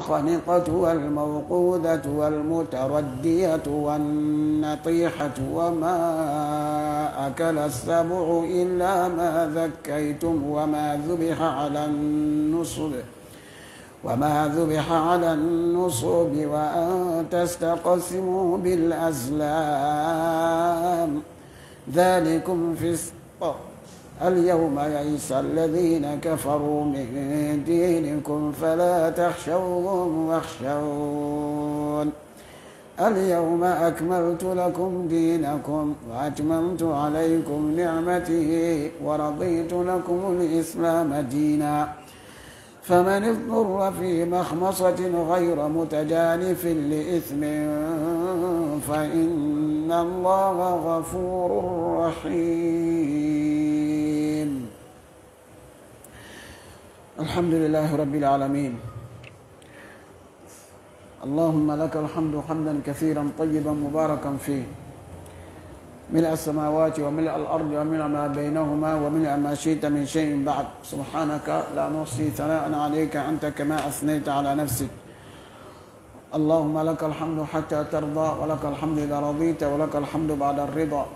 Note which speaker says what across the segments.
Speaker 1: والخنقة والموقوذة والمتردية والنطيحة وما أكل السبع إلا ما ذكيتم وما ذبح على النصب وأن تستقسموا بالأزلام ذلكم فسق. اليوم يئس الذين كفروا من دينكم فلا تخشوهم واخشون اليوم أكملت لكم دينكم وأتممت عليكم نعمتي ورضيت لكم الإسلام دينا فمن اضطر في مخمصة غير متجانف لإثم فإن الله غفور رحيم. الحمد لله رب العالمين. اللهم لك الحمد حمدا كثيرا طيبا مباركا فيه ملء السماوات وملء الأرض وملء ما بينهما وملء ما شئت من شيء بعد. سبحانك لا نحصي ثناء عليك أنت كما أثنيت على نفسك. اللهم لك الحمد حتى ترضى ولك الحمد إذا رضيت ولك الحمد بعد الرضا.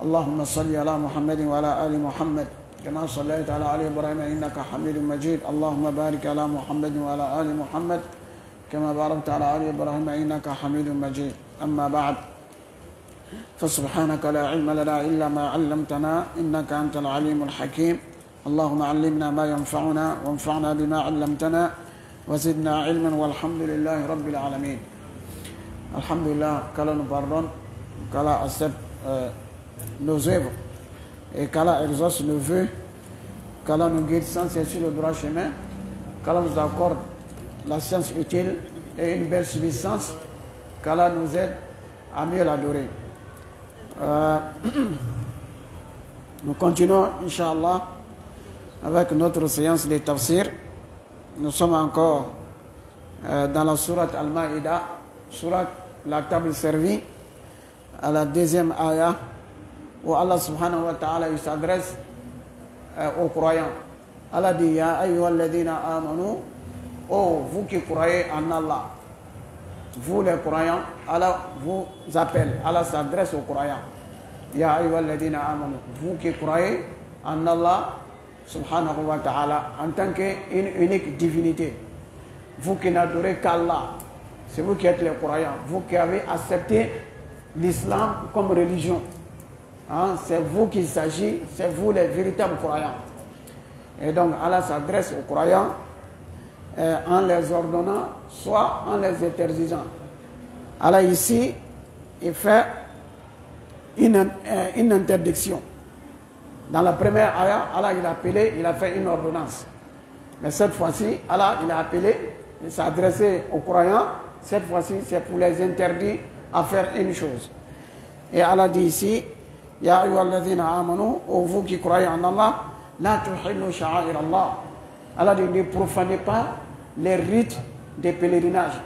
Speaker 1: اللهم صل على محمد وعلى آل محمد كما صليت على آل إبراهيم إنك حميد مجيد. اللهم بارك على محمد وعلى آل محمد كما باركت على آل إبراهيم إنك حميد مجيد. أما بعد فسبحانك لا علم لنا إلا ما علمتنا إنك أنت العليم الحكيم. اللهم علمنا ما ينفعنا وانفعنا بما علمتنا وزدنا علما والحمد لله رب العالمين. الحمد لله qu'Allah nous pardonne, qu'Allah accepte nos œuvres et qu'Allah exauce nos vœux, qu'Allah nous guide sans cesser le droit chemin, qu'Allah nous accorde la science utile et une belle subsistance, qu'Allah nous aide à mieux l'adorer. Nous continuons, Inch'Allah, avec notre séance de tafsir. Nous sommes encore dans la sourate Al-Ma'idah, sourate la table servie, à la deuxième ayah, où Allah subhanahu wa ta'ala s'adresse aux croyants. Allah dit, Ya ayyuhalladhina amanu, oh vous qui croyez en Allah, vous les croyants, Allah vous appelle, Allah s'adresse aux croyants. Ya ayyuhalladhina amanu, vous qui croyez en Allah subhanahu wa ta'ala en tant qu'une unique divinité, vous qui n'adorez qu'Allah, c'est vous qui êtes les croyants, vous qui avez accepté l'islam comme religion, hein, c'est vous qu'il s'agit, c'est vous les véritables croyants. Et donc Allah s'adresse aux croyants en les ordonnant, soit en les interdisant. Allah ici, il fait une interdiction. Dans la première ayah, Allah il a fait une ordonnance. Mais cette fois-ci, Allah il a appelé, il s'est adressé aux croyants. Cette fois-ci, c'est pour les interdire à faire une chose. Et Allah dit ici, Ya ayyuhalladhina amanu, ô vous qui croyez en Allah, la tuhillu sha'air Allah. Allah dit, ne profanez pas les rites des pèlerinages.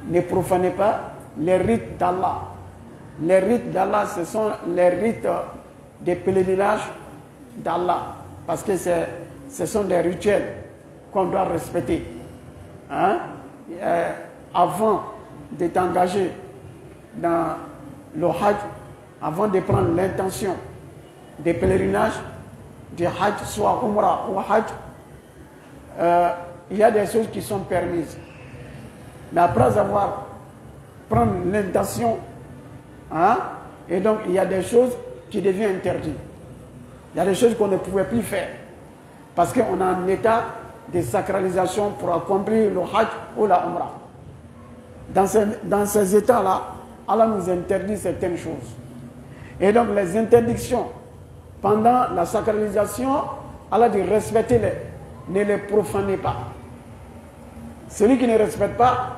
Speaker 1: Ne profanez pas les rites d'Allah. Les rites d'Allah, ce sont les rites des pèlerinages d'Allah. Parce que ce sont des rituels qu'on doit respecter. Hein? Avant de t'engager dans le Hajj, avant de prendre l'intention des pèlerinages, du Hajj, soit Umrah ou Hajj, il y a des choses qui sont permises. Mais après avoir prendre l'intention, hein, et donc il y a des choses qui deviennent interdites. Il y a des choses qu'on ne pouvait plus faire. Parce qu'on a un état de sacralisation pour accomplir le Hajj ou la Umrah. Dans ces états-là, Allah nous interdit certaines choses. Et donc les interdictions, pendant la sacralisation, Allah dit respectez-les, ne les profanez pas. Celui qui ne respecte pas,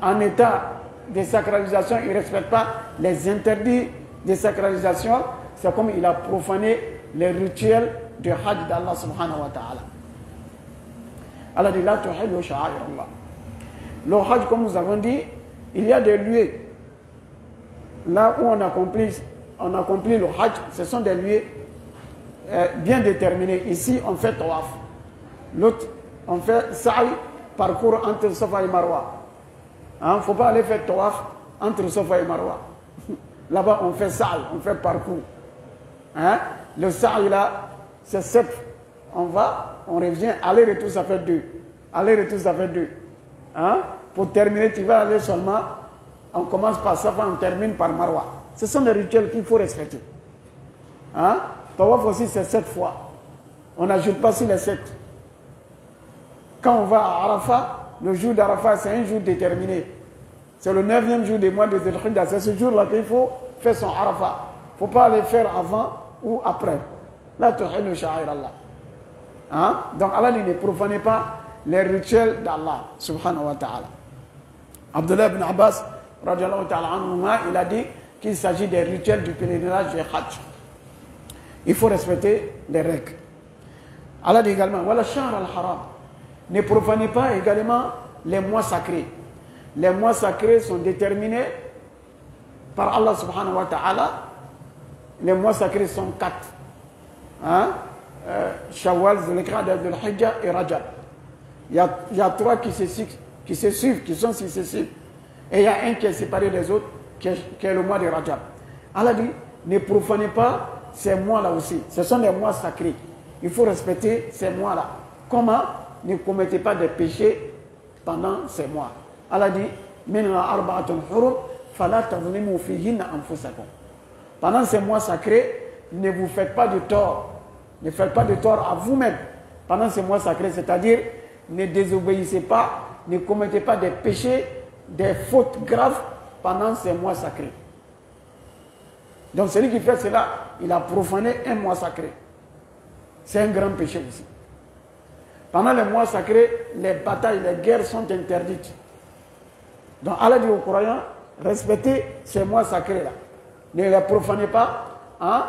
Speaker 1: en état de sacralisation, il ne respecte pas les interdits de sacralisation, c'est comme il a profané les rituels du Hajj d'Allah subhanahu wa ta'ala. Allah dit la tuhillu sha'air Allah. Le Hajj, comme nous avons dit, il y a des lieux là où on accomplit le Hajj, ce sont des lieux bien déterminés. Ici, on fait tawaf. L'autre, on fait sa'i parcours entre Safa et Marwa. Il ne faut pas aller faire tawaf entre Safa et Marwa. Là-bas, on fait sa'i, on fait parcours. Le sa'i là, c'est 7. On va, on revient, aller-retour, ça fait 2. Aller-retour, ça fait 2. Pour terminer, tu vas aller seulement, on commence par Safa, on termine par Marwa. Ce sont des rituels qu'il faut respecter. Tawaf aussi, c'est 7 fois. On n'ajoute pas sur les 7. Quand on va à Arafat, le jour d'Arafat, c'est un jour déterminé. C'est le 9e jour du mois de Dhul Hijjah. C'est ce jour-là qu'il faut faire son Arafat. Il ne faut pas aller faire avant ou après. Là, tu as le sha'ir Allah. Donc Allah ne profanez pas les rituels d'Allah, subhanahu wa ta'ala. Abdullah ibn Abbas, radiallahu ta'ala anhuma, il a dit qu'il s'agit des rituels du pèlerinage du Hajj. Il faut respecter les règles. Allah dit également, Wala shahr al-haram. Ne profanez pas également les mois sacrés. Les mois sacrés sont déterminés par Allah subhanahu wa ta'ala. Les mois sacrés sont 4. Shawwal, Zulqa'dah, Dhul Hijjah et Rajab. Il y a 3 qui se suivent, qui sont successifs. Et il y a un qui est séparé des autres, qui est le mois de Rajab. Allah dit, ne profanez pas ces mois-là aussi. Ce sont des mois sacrés. Il faut respecter ces mois-là. Comment? Ne commettez pas de péchés pendant ces mois. Allah dit, pendant ces mois sacrés, ne vous faites pas de tort. Ne faites pas de tort à vous-même. Pendant ces mois sacrés, c'est-à-dire, ne désobéissez pas, ne commettez pas des péchés, des fautes graves pendant ces mois sacrés. Donc celui qui fait cela, il a profané un mois sacré. C'est un grand péché aussi. Pendant les mois sacrés, les batailles, les guerres sont interdites. Donc Allah dit aux croyants, respectez ces mois sacrés-là. Ne les profanez pas en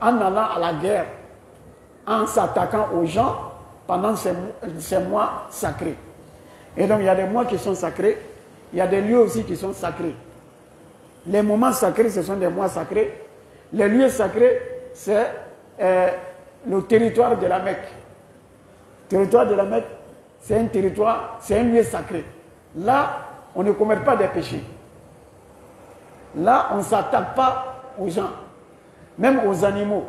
Speaker 1: allant à la guerre, en s'attaquant aux gens pendant ces mois sacrés. Et donc il y a des mois qui sont sacrés, il y a des lieux aussi qui sont sacrés. Les moments sacrés, ce sont des mois sacrés. Les lieux sacrés, c'est le territoire de la Mecque. Le territoire de la Mecque, c'est un territoire, c'est un lieu sacré. Là, on ne commet pas des péchés. Là, on ne s'attaque pas aux gens, même aux animaux.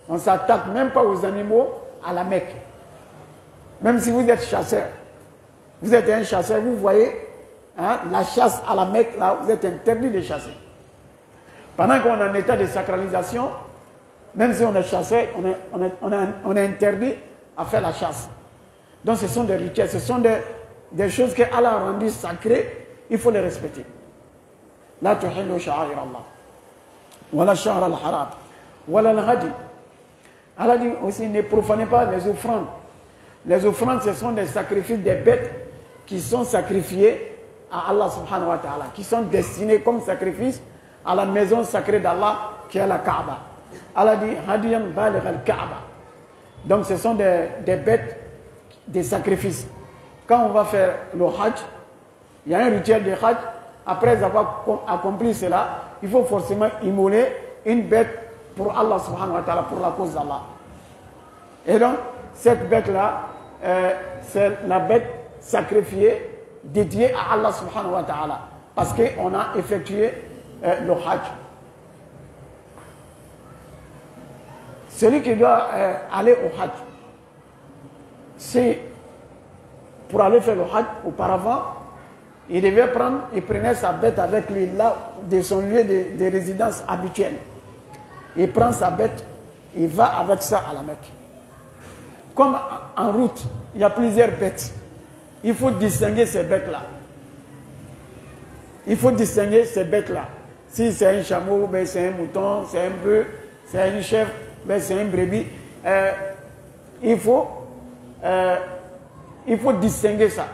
Speaker 1: On ne s'attaque même pas aux animaux à la Mecque. Même si vous êtes chasseur, vous êtes un chasseur, vous voyez la chasse à la Mecque, là, vous êtes interdit de chasser. Pendant qu'on est en état de sacralisation, même si on est chasseur, on est interdit à faire la chasse. Donc ce sont des rituels, ce sont des choses que Allah a rendues sacrées, il faut les respecter. La tuhillu sha'air Allah. Wala shahr al-haram. Wala al-hadi. Allah dit aussi, ne profanez pas les offrandes. Les offrandes, ce sont des sacrifices des bêtes qui sont sacrifiées à Allah subhanahu wa ta'ala, qui sont destinés comme sacrifice à la maison sacrée d'Allah qui est la Kaaba. Allah dit hadiyan baligh al-Kaaba. Donc ce sont des bêtes, des sacrifices. Quand on va faire le Hajj, il y a un rituel de Hajj. Après avoir accompli cela, il faut forcément immoler une bête pour Allah subhanahu wa ta'ala, pour la cause d'Allah. Et donc, cette bête-là, c'est la bête sacrifiée, dédiée à Allah subhanahu wa ta'ala, parce qu'on a effectué le Hajj. Celui qui doit aller au Hajj, c'est pour aller faire le Hajj auparavant, il prenait sa bête avec lui là, de son lieu de résidence habituel. Il prend sa bête, il va avec ça à la Mecque. Comme en route, il y a plusieurs bêtes. Il faut distinguer ces bêtes-là. Il faut distinguer ces bêtes-là. Si c'est un chameau, ben c'est un mouton, c'est un bœuf, c'est une chèvre, ben c'est un brebis. Il faut distinguer ça.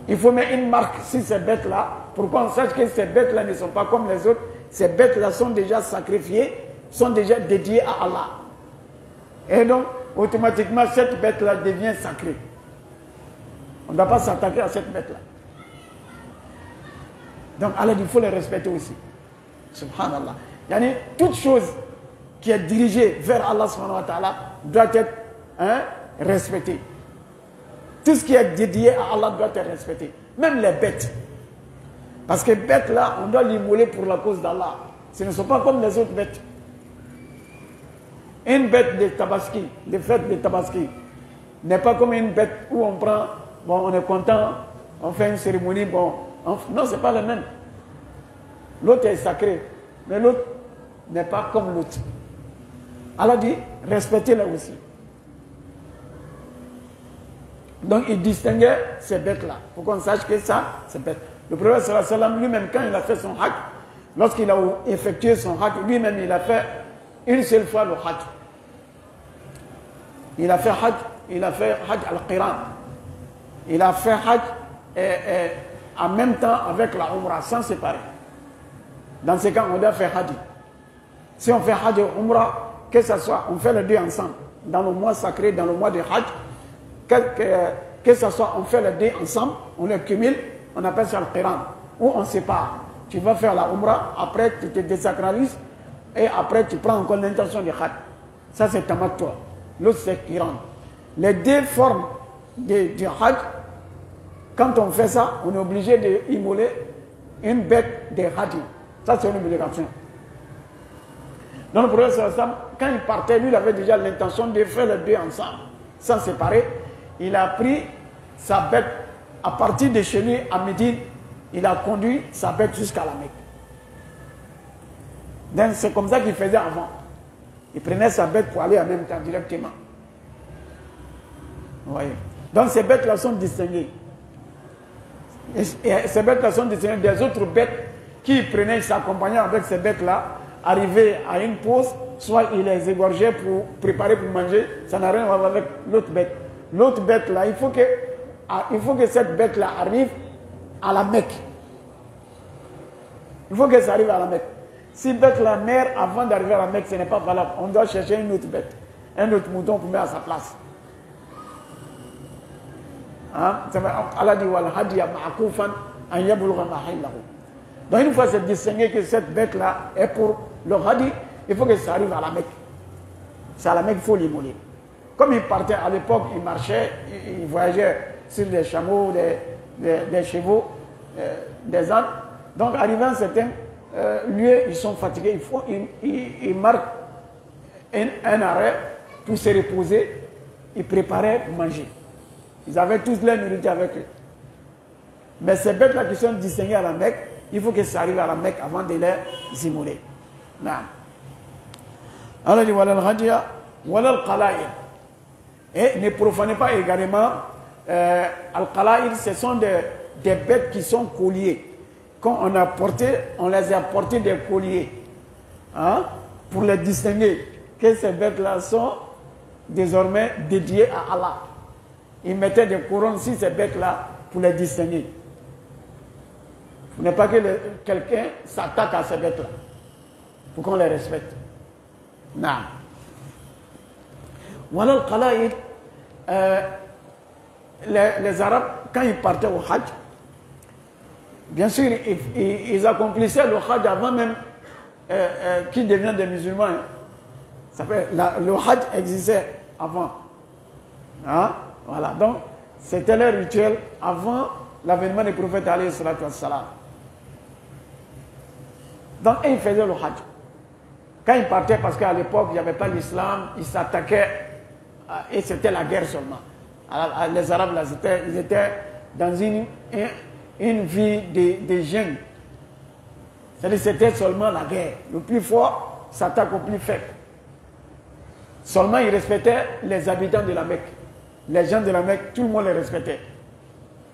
Speaker 1: Il faut mettre une marque sur ces bêtes-là pour qu'on sache que ces bêtes-là ne sont pas comme les autres. Ces bêtes-là sont déjà sacrifiées, sont déjà dédiées à Allah. Et donc, automatiquement, cette bête-là devient sacrée. On ne doit pas s'attaquer à cette bête-là. Donc, Allah dit, il faut les respecter aussi. Subhanallah. Yani, toute chose qui est dirigée vers Allah subhanahu wa ta'ala doit être respectée. Tout ce qui est dédié à Allah doit être respecté. Même les bêtes. Parce que bêtes là, on doit l'immoler pour la cause d'Allah. Ce ne sont pas comme les autres bêtes. Une bête de tabaski, de fête de tabaski, n'est pas comme une bête où on prend, bon, on est content, on fait une cérémonie, bon. Non, ce n'est pas le même. L'autre est sacré, mais l'autre n'est pas comme l'autre. Allah dit, respectez-la aussi. Donc il distinguait ces bêtes-là, pour qu'on sache que ça, c'est bête. Le prophète sallallahu alayhi wa sallam lui-même, quand il a fait son hajj, lorsqu'il a effectué son hajj, lui-même il a fait une seule fois le hajj. Il a fait hajj al-Qiran. Il a fait hajj en même temps avec la Umrah, sans séparer. Dans ce cas, on doit faire hajj. Si on fait hajj et Umrah, que ce soit, on fait les deux ensemble. Dans le mois sacré, dans le mois de hajj, que ce soit, on fait les deux ensemble, on les cumule, on appelle ça le Qiran. Ou on sépare. Tu vas faire la Umrah, après tu te désacralises, et après tu prends encore l'intention du hajj. Ça c'est tamattu. L'autre c'est Qiran. Les deux formes du hajj, quand on fait ça, on est obligé d'immoler une bête de hajj. Ça c'est une obligation. Donc le prophète, quand il partait, lui il avait déjà l'intention de faire les deux ensemble, sans séparer. Il a pris sa bête à partir de chez lui à Médine, il a conduit sa bête jusqu'à la Mecque. Donc c'est comme ça qu'il faisait avant. Il prenait sa bête pour aller en même temps directement. Vous voyez. Donc ces bêtes-là sont distinguées. Et ces bêtes-là sont distinguées des autres bêtes qui prenaient, ils s'accompagnaient avec ces bêtes-là, arrivaient à une pause, soit ils les égorgeaient pour préparer pour manger, ça n'a rien à voir avec l'autre bête. L'autre bête-là, il faut que cette bête-là arrive à la Mecque. Il faut que ça arrive à la Mecque. Si bête-là meurt avant d'arriver à la Mecque, ce n'est pas valable. On doit chercher une autre bête, un autre mouton pour mettre à sa place. Hein? Allah dit wal hadiya ma'kufan an yablugha mahillahu. Donc une fois c'est distingué que cette bête-là est pour le hadi, il faut que ça arrive à la Mecque. C'est à la Mecque qu'il faut l'immoler. Comme il partait à l'époque, il marchait, il voyageait sur des chameaux, des chevaux, des ânes. Donc arrivant à un certain lieu, ils sont fatigués, ils marquent un arrêt pour se reposer, ils préparaient pour manger. Ils avaient tous leur nourriture avec eux. Mais ces bêtes-là qui sont distinguées à la Mecque, il faut que ça arrive à la Mecque avant de les immoler. Alors il dit voilà le hadiya, voilà le qala'il. Et ne profanez pas également al-qala'il, ce sont des bêtes qui sont colliers. Quand on les a portés des colliers, hein, pour les distinguer, que ces bêtes-là sont désormais dédiées à Allah. Ils mettaient des couronnes sur ces bêtes-là pour les distinguer. Il ne faut pas que quelqu'un s'attaque à ces bêtes-là, pour qu'on les respecte. Non. Voilà le qala'id. Les Arabes, quand ils partaient au Hajj, bien sûr, ils accomplissaient le Hajj avant même qu'ils deviennent des musulmans. Ça fait, le Hajj existait avant. Hein? Voilà, donc c'était leur rituel avant l'avènement du prophète alayhi salatu wassalam. Donc ils faisaient le Hajj. Quand ils partaient, parce qu'à l'époque il n'y avait pas l'islam, ils s'attaquaient et c'était la guerre seulement. Alors, les Arabes là, ils étaient dans une vie de jeunes. C'est-à-dire c'était seulement la guerre. Le plus fort s'attaque au plus faible. Seulement ils respectaient les habitants de la Mecque. Les gens de la Mecque, tout le monde les respectait.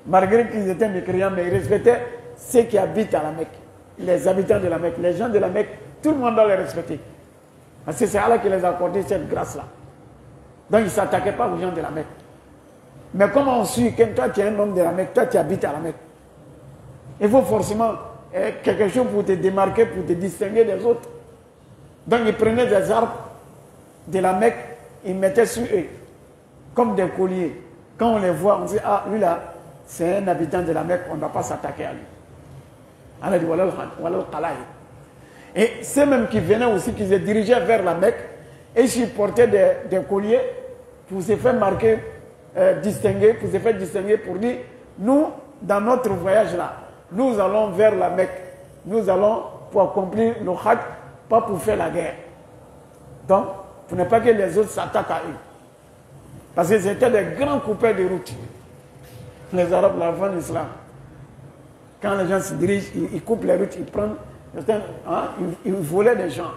Speaker 1: Malgré qu'ils étaient mécréants, mais ils respectaient ceux qui habitent à la Mecque. Les habitants de la Mecque, les gens de la Mecque, tout le monde doit les respecter. Parce que c'est Allah qui les a accordé cette grâce-là. Donc ils ne s'attaquaient pas aux gens de la Mecque. Mais comment on suit que toi tu es un homme de la Mecque, toi tu habites à la Mecque? Il faut forcément quelque chose pour te démarquer, pour te distinguer des autres. Donc ils prenaient des arbres de la Mecque, ils mettaient sur eux, comme des colliers. Quand on les voit, on dit, ah, lui là, c'est un habitant de la Mecque, on ne va pas s'attaquer à lui. Alors il dit, voilà le qala'id. Et ceux même qui venaient aussi, qui se dirigeaient vers la Mecque, et ils portaient des colliers pour se faire marquer distinguer, pour se faire distinguer, pour dire, nous, dans notre voyage-là, nous allons vers la Mecque. Nous allons pour accomplir le Hajj, pas pour faire la guerre. Donc, pour ne pas que les autres s'attaquent à eux. Parce que c'était des grands coupeurs de route. Les Arabes, avant l'islam. Quand les gens se dirigent, ils coupent les routes, ils prennent, ils volaient des gens.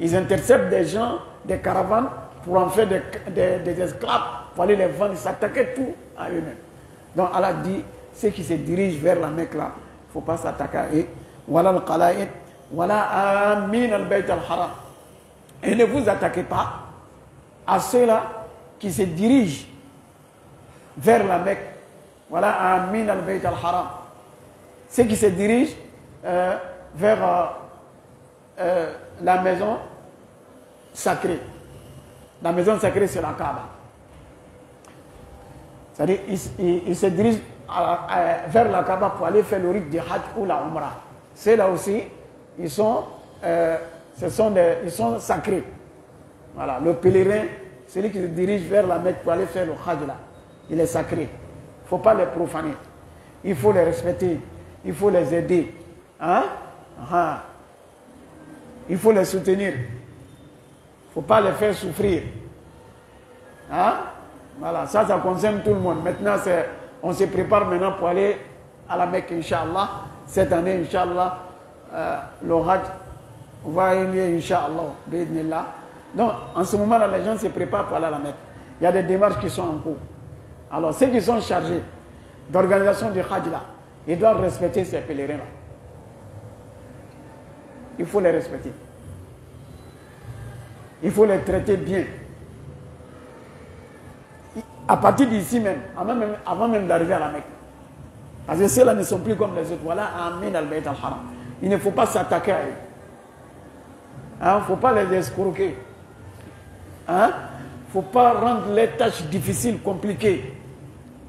Speaker 1: Ils interceptent des gens, des caravanes, pour en faire des esclaves, pour aller les vendre, ils s'attaquaient tout à eux-mêmes. Donc Allah dit, ceux qui se dirigent vers la Mecque là, il ne faut pas s'attaquer à eux. Voilà le qala'id, voilà amin al-bayt al-haram. Et ne vous attaquez pas à ceux-là qui se dirigent vers la Mecque. Voilà amin al-bayt al-haram. Ceux qui se dirigent vers la maison sacrée. La maison sacrée, c'est la Kaaba. C'est-à-dire, ils se dirigent vers la Kaaba pour aller faire le rite du Hajj ou la Umrah. C'est là aussi, ils sont sacrés. Voilà, le pèlerin, celui qui se dirige vers la Mecque pour aller faire le Hajj là, il est sacré. Il ne faut pas les profaner. Il faut les respecter. Il faut les aider. Hein? Il faut les soutenir. Il ne faut pas les faire souffrir. Hein? Voilà, ça concerne tout le monde. Maintenant, on se prépare maintenant pour aller à la Mecque, Inch'Allah. Cette année, Inch'Allah, le Hajj va y aller, Inch'Allah, donc, en ce moment-là, les gens se préparent pour aller à la Mecque. Il y a des démarches qui sont en cours. Alors, ceux qui sont chargés d'organisation du Hajj là, ils doivent respecter ces pèlerins-là. Il faut les respecter. Il faut les traiter bien. À partir d'ici même, avant même d'arriver à la Mecque. Parce que ceux-là ne sont plus comme les autres. Voilà, Amin al-Bayt al-Haram. Il ne faut pas s'attaquer à eux. Il ne faut pas les escroquer. Il ne faut pas rendre les tâches difficiles, compliquées.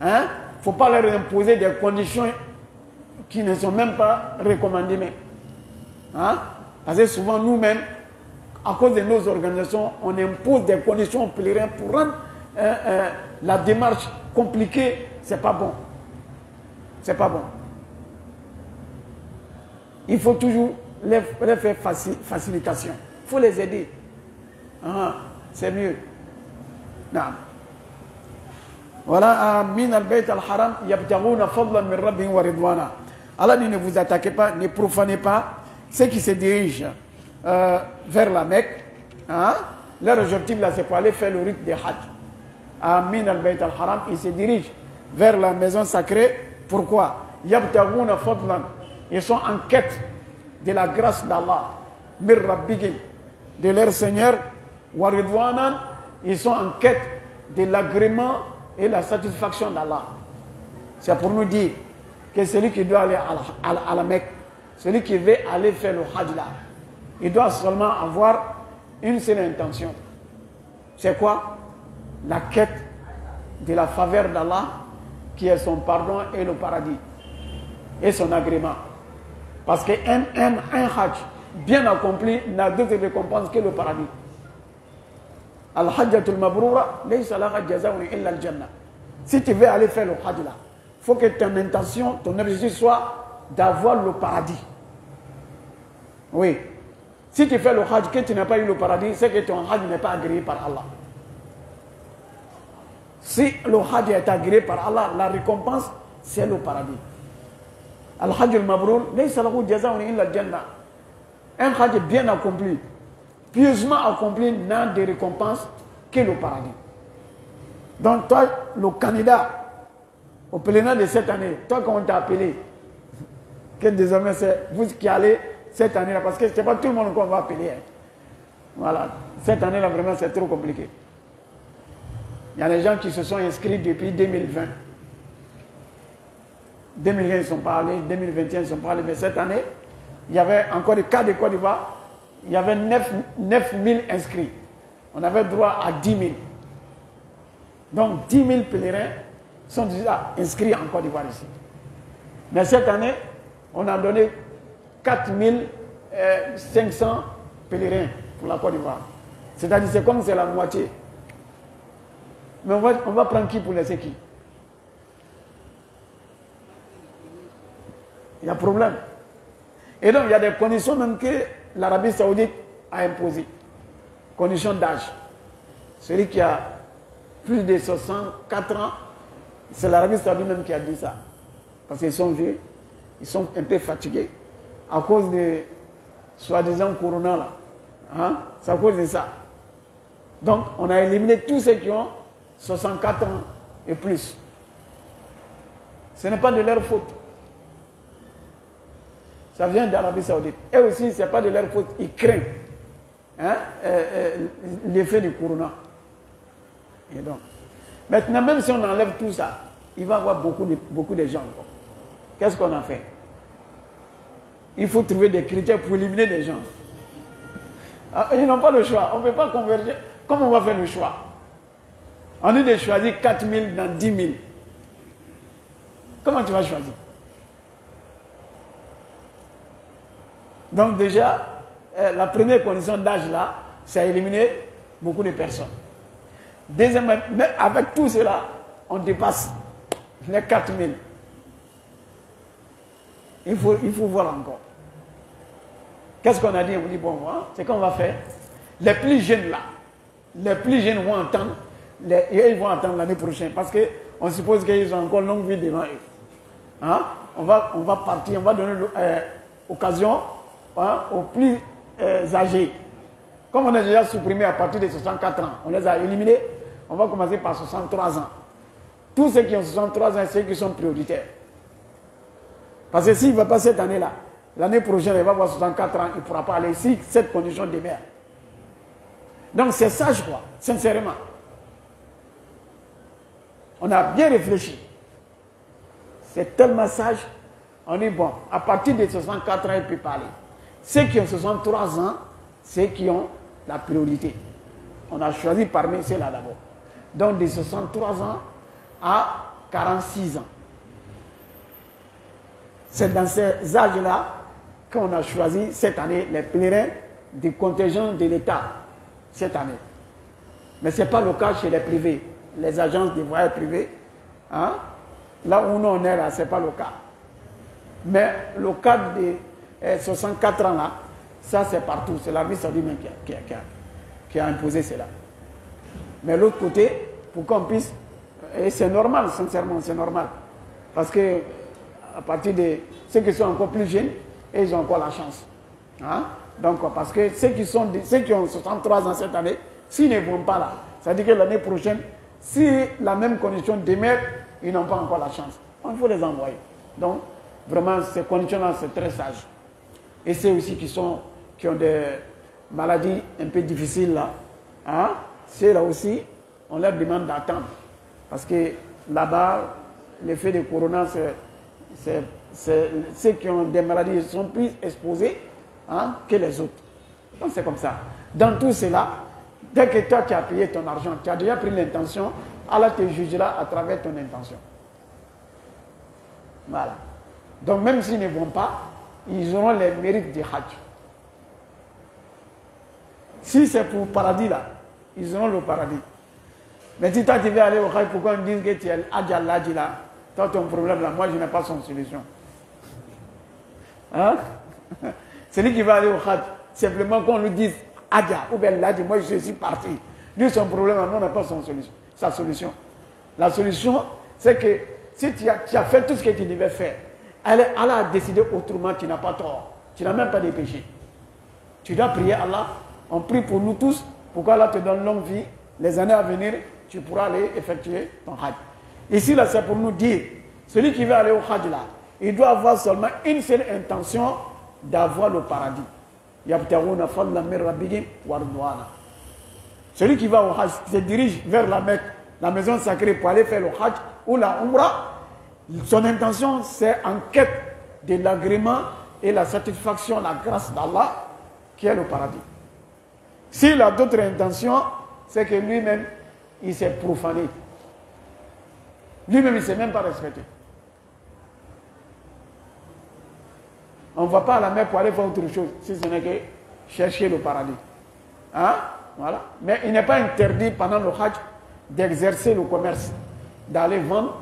Speaker 1: Il ne faut pas leur imposer des conditions qui ne sont même pas recommandées. Parce que souvent, nous-mêmes, à cause de nos organisations, on impose des conditions aux pèlerins pour rendre la démarche compliquée. C'est pas bon. C'est pas bon. Il faut toujours les faire facilitation. Il faut les aider. C'est mieux. Non. Voilà, min al-bayt al-haram, yabtaghuna fadlan min rabbihim wa ridwana. Allah dit, ne vous attaquez pas, ne profanez pas ceux qui se dirigent vers la Mecque. Leur objectif là, c'est pour aller faire le rite des Hajj. Min al-bayt al-haram, ils se dirigent vers la maison sacrée. Pourquoi? Yabtaghuna fadlan. Ils sont en quête de la grâce d'Allah, mir rabbihim, de leur Seigneur, wa ridwanan. Ils sont en quête de l'agrément et la satisfaction d'Allah. C'est pour nous dire que celui qui doit aller à la Mecque, celui qui veut aller faire le Hajj là, il doit seulement avoir une seule intention. C'est quoi? La quête de la faveur d'Allah, qui est son pardon et le paradis, et son agrément. Parce qu'un Hajj bien accompli n'a d'autre récompense que le paradis. Al-Hajjatul Mabroura, laysa laha jazaa'un illa al-Jannah. Si tu veux aller faire le Hajj là, il faut que ton intention, ton objectif soit d'avoir le paradis. Oui. Si tu fais le Hajj, que tu n'as pas eu le paradis, c'est que ton Hajj n'est pas agréé par Allah. Si le Hajj est agréé par Allah, la récompense, c'est le paradis. Al-Hajj al-Mabrour, laysa lahu jazaa'un illa al-Jannah. Un Hajj bien accompli, pieusement accompli, n'a de récompense que le paradis. Donc toi, le candidat au pèlerinage de cette année, toi quand on t'a appelé, que désormais c'est vous qui allez cette année-là, parce que ce n'est pas tout le monde qu'on va appeler. Voilà, cette année-là vraiment c'est trop compliqué. Il y a des gens qui se sont inscrits depuis 2020. 2020 ils ne sont pas allés, 2021 ils ne sont pas allés, mais cette année, il y avait encore des cas de Côte d'Ivoire, il y avait 9 000 inscrits. On avait droit à 10 000. Donc 10 000 pèlerins sont déjà inscrits en Côte d'Ivoire ici. Mais cette année, on a donné 4 500 pèlerins pour la Côte d'Ivoire. C'est-à-dire c'est comme c'est la moitié. Mais on va prendre qui pour laisser qui? Il y a problème. Et donc, il y a des conditions même que l'Arabie Saoudite a imposées. Conditions d'âge. Celui qui a plus de 64 ans, c'est l'Arabie Saoudite même qui a dit ça. Parce qu'ils sont vieux, ils sont un peu fatigués à cause de soi-disant corona là. Hein? C'est à cause de ça. Donc, on a éliminé tous ceux qui ont 64 ans et plus. Ce n'est pas de leur faute. Ça vient d'Arabie Saoudite. Et aussi, ce n'est pas de leur faute. Ils craignent l'effet du corona. Et donc, maintenant, même si on enlève tout ça, il va y avoir beaucoup de gens. Qu'est-ce qu'on a fait? Il faut trouver des critères pour éliminer les gens. Ah, ils n'ont pas le choix. On ne peut pas converger. Comment on va faire le choix? On dit de choisir 4 000 dans 10 000. Comment tu vas choisir? Donc déjà, la première condition d'âge là, c'est éliminer beaucoup de personnes. Deuxièmement, mais avec tout cela, on dépasse les 4 000. Il faut voir encore. Qu'est-ce qu'on a dit? On dit, bon, c'est qu'on va faire. Les plus jeunes là, les plus jeunes vont entendre, ils vont attendre l'année prochaine parce qu'on suppose qu'ils ont encore longue vie devant eux. Hein? On va partir, on va donner l'occasion aux plus âgés. Comme on a déjà supprimé à partir de 64 ans, on les a éliminés, on va commencer par 63 ans. Tous ceux qui ont 63 ans, c'est ceux qui sont prioritaires. Parce que s'il ne va pas cette année-là, l'année prochaine, il va avoir 64 ans, il ne pourra pas aller si cette condition demeure. Donc c'est ça, je crois, sincèrement. On a bien réfléchi. C'est tellement sage. On dit, bon, à partir de 64 ans, il peut parler. Ceux qui ont 63 ans, ceux qui ont la priorité. On a choisi parmi ceux-là d'abord. Donc de 63 ans à 46 ans. C'est dans ces âges-là qu'on a choisi cette année les pèlerins du contingent de l'État. Cette année. Mais ce n'est pas le cas chez les privés. Les agences de voyage privés. Hein? Là où nous on est là, ce n'est pas le cas. Mais le cadre de 64 ans là, ça c'est partout. C'est l'Arabie Saoudite même qui a imposé cela. Mais l'autre côté, pour qu'on puisse, et c'est normal, sincèrement, c'est normal. Parce que à partir de ceux qui sont encore plus jeunes, et ils ont encore la chance. Hein? Donc, parce que ceux qui ont 63 ans cette année, s'ils ne vont pas là, ça veut dire que l'année prochaine, si la même condition demeure, ils n'ont pas encore la chance. Il faut les envoyer. Donc, vraiment, ces conditions-là, c'est très sage. Et ceux aussi qui ont des maladies un peu difficiles là, hein? Ceux-là aussi, on leur demande d'attendre. Parce que là-bas, l'effet de corona, ceux qui ont des maladies sont plus exposés que les autres. Donc c'est comme ça. Dans tout cela, dès que toi tu as payé ton argent, tu as déjà pris l'intention, Allah te jugera à travers ton intention. Voilà. Donc même s'ils ne vont pas, ils auront les mérites du Hajj. Si c'est pour le paradis là, ils auront le paradis. Mais si toi tu veux aller au Hajj, pourquoi on dit que tu es Hajj al-Hajj là? Toi ton problème là, moi je n'ai pas son solution. Hein? Celui qui va aller au Hajj, simplement qu'on lui dise Adja ou bien Ladji, moi je suis parti. Lui, son problème, on n'a pas sa solution. La solution, c'est que si tu as fait tout ce que tu devais faire, Allah a décidé autrement, tu n'as pas tort. Tu n'as même pas de péché. Tu dois prier Allah. On prie pour nous tous, pour qu'Allah te donne longue vie. Les années à venir, tu pourras aller effectuer ton Hajj. Ici, là, c'est pour nous dire, celui qui veut aller au Hajj, là, il doit avoir seulement une seule intention d'avoir le paradis. Celui qui va au Hajj se dirige vers la Mecque, la maison sacrée, pour aller faire le Hajj ou la Umrah. Son intention, c'est en quête de l'agrément et la satisfaction, la grâce d'Allah, qui est le paradis. S'il a d'autres intentions, c'est que lui-même, il s'est profané. Lui-même, il ne s'est même pas respecté. On ne va pas à la mer pour aller faire autre chose, si ce n'est que chercher le paradis. Hein? Voilà. Mais il n'est pas interdit pendant le Hajj d'exercer le commerce, d'aller vendre,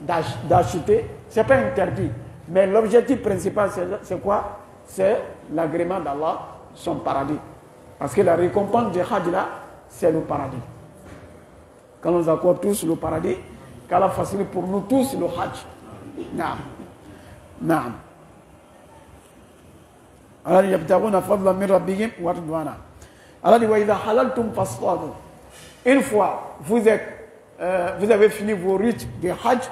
Speaker 1: d'acheter, ce n'est pas interdit. Mais l'objectif principal, c'est quoi? C'est l'agrément d'Allah, son paradis. Parce que la récompense du Hajj là, c'est le paradis. Quand nous accorde tous le paradis, qu'Allah facilite pour nous tous le Hajj. Naam. Naam. Alors, yabtaghouna fadlan min rabbihim wa ridwana. Alors, wa idha halaltum fastadu. Une fois vous avez fini vos rites de Hajj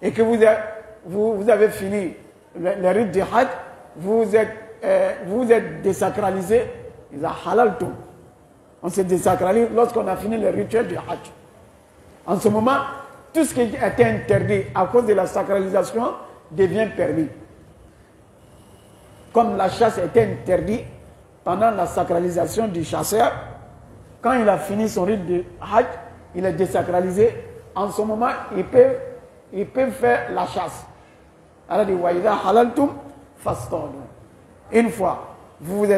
Speaker 1: et que vous avez fini les rites de Hajj, vous êtes désacralisé. Idha halaltum. On s'est désacralisé lorsqu'on a fini les rituels de Hajj. En ce moment, tout ce qui était interdit à cause de la sacralisation devient permis. Comme la chasse était interdite pendant la sacralisation du chasseur, quand il a fini son rite de Hajj, il est désacralisé. En ce moment, il peut faire la chasse. Alors, il dit, wa idha halaltum fastadu. Une fois, vous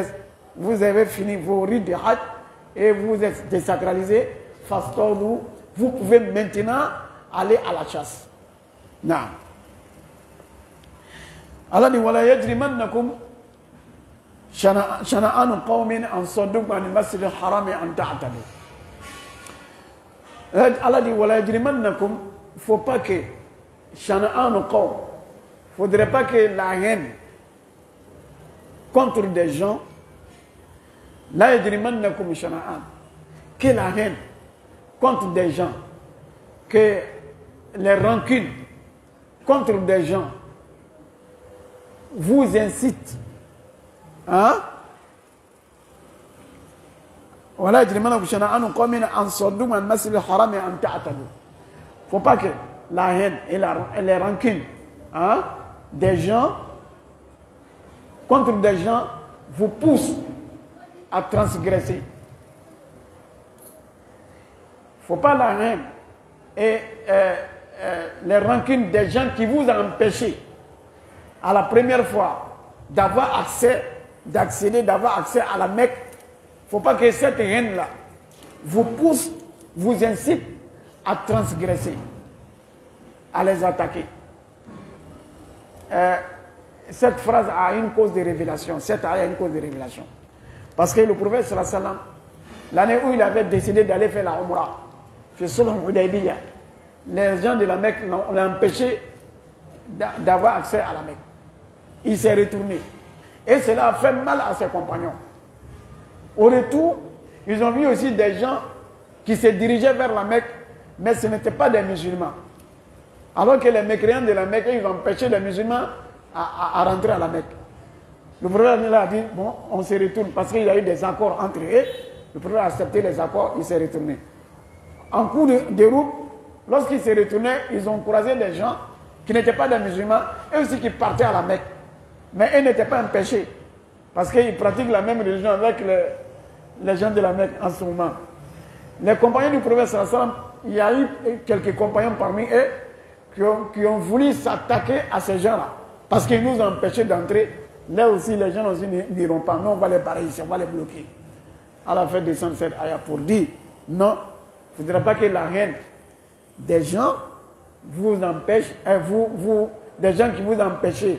Speaker 1: avez fini vos rites de Hajj et vous êtes désacralisé, fastadu, vous pouvez maintenant aller à la chasse. Non. Allah dit wala yajrimannakum shana'anu qawmin an saddukum an al-masjid al-haram an ta'tadu. Allah dit wala yajrimannakum, faut pas que shana'anu qawm, faudrait pas que la haine contre des gens, la yajrimannakum shana'an, que la haine contre des gens, que les rancunes contre des gens vous incitent. Hein? Voilà, il ne faut pas que la haine et les rancunes, hein, des gens contre des gens vous poussent à transgresser. Il ne faut pas la haine et les rancunes des gens qui vous ont empêché à la première fois d'avoir accès, d'avoir accès à la Mecque. Il ne faut pas que cette haine-là vous pousse, vous incite à transgresser, à les attaquer. Cette phrase a une cause de révélation, cette ayah a une cause de révélation. Parce que le prophète sallallahu alayhi wa sallam, l'année où il avait décidé d'aller faire la Umrah, les gens de la Mecque l'ont empêché d'avoir accès à la Mecque. Il s'est retourné. Et cela a fait mal à ses compagnons. Au retour, ils ont vu aussi des gens qui se dirigeaient vers la Mecque, mais ce n'étaient pas des musulmans. Alors que les mécréants de la Mecque, ils ont empêché les musulmans à rentrer à la Mecque. Le prophète a dit, bon, on se retourne, parce qu'il y a eu des accords entre eux. Le prophète a accepté les accords, il s'est retourné. En cours de route, lorsqu'ils se retournaient, ils ont croisé des gens qui n'étaient pas des musulmans, et aussi qui partaient à la Mecque. Mais ils n'étaient pas empêchés, parce qu'ils pratiquent la même religion avec les gens de la Mecque en ce moment. Les compagnons du prophète sallallahu alayhi wa sallam, il y a eu quelques compagnons parmi eux qui ont voulu s'attaquer à ces gens-là, parce qu'ils nous ont empêchés d'entrer. Là aussi, les gens aussi n'iront pas. Non, on va les barrer ici, on va les bloquer. Allah a fait descendre cette ayah pour dire, non, il ne faudrait pas que la haine des gens vous empêche, des gens qui vous empêchent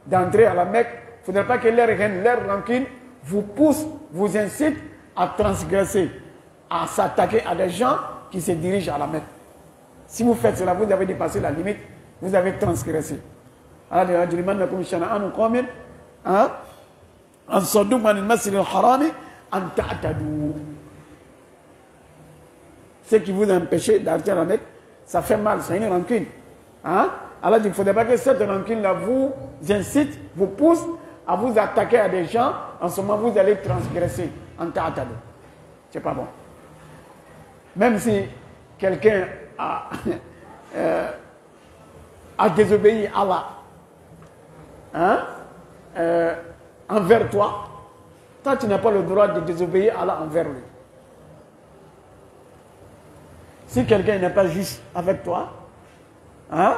Speaker 1: d'entrer à la Mecque, il ne faudrait pas que leur haine, leur rancune vous pousse, vous incite à transgresser, à s'attaquer à des gens qui se dirigent à la Mecque. Si vous faites cela, vous avez dépassé la limite, vous avez transgressé. Ce qui vous empêche d'entrer à la Mecque, ça fait mal, c'est une rancune. Hein? Alors il ne faudrait pas que cette rancune-là vous incite, vous pousse à vous attaquer à des gens. En ce moment, vous allez transgresser en ta'atadu. C'est pas bon. Même si quelqu'un a désobéi à Allah, hein? Envers toi, tu n'as pas le droit de désobéir à Allah envers lui. Si quelqu'un n'est pas juste avec toi, hein,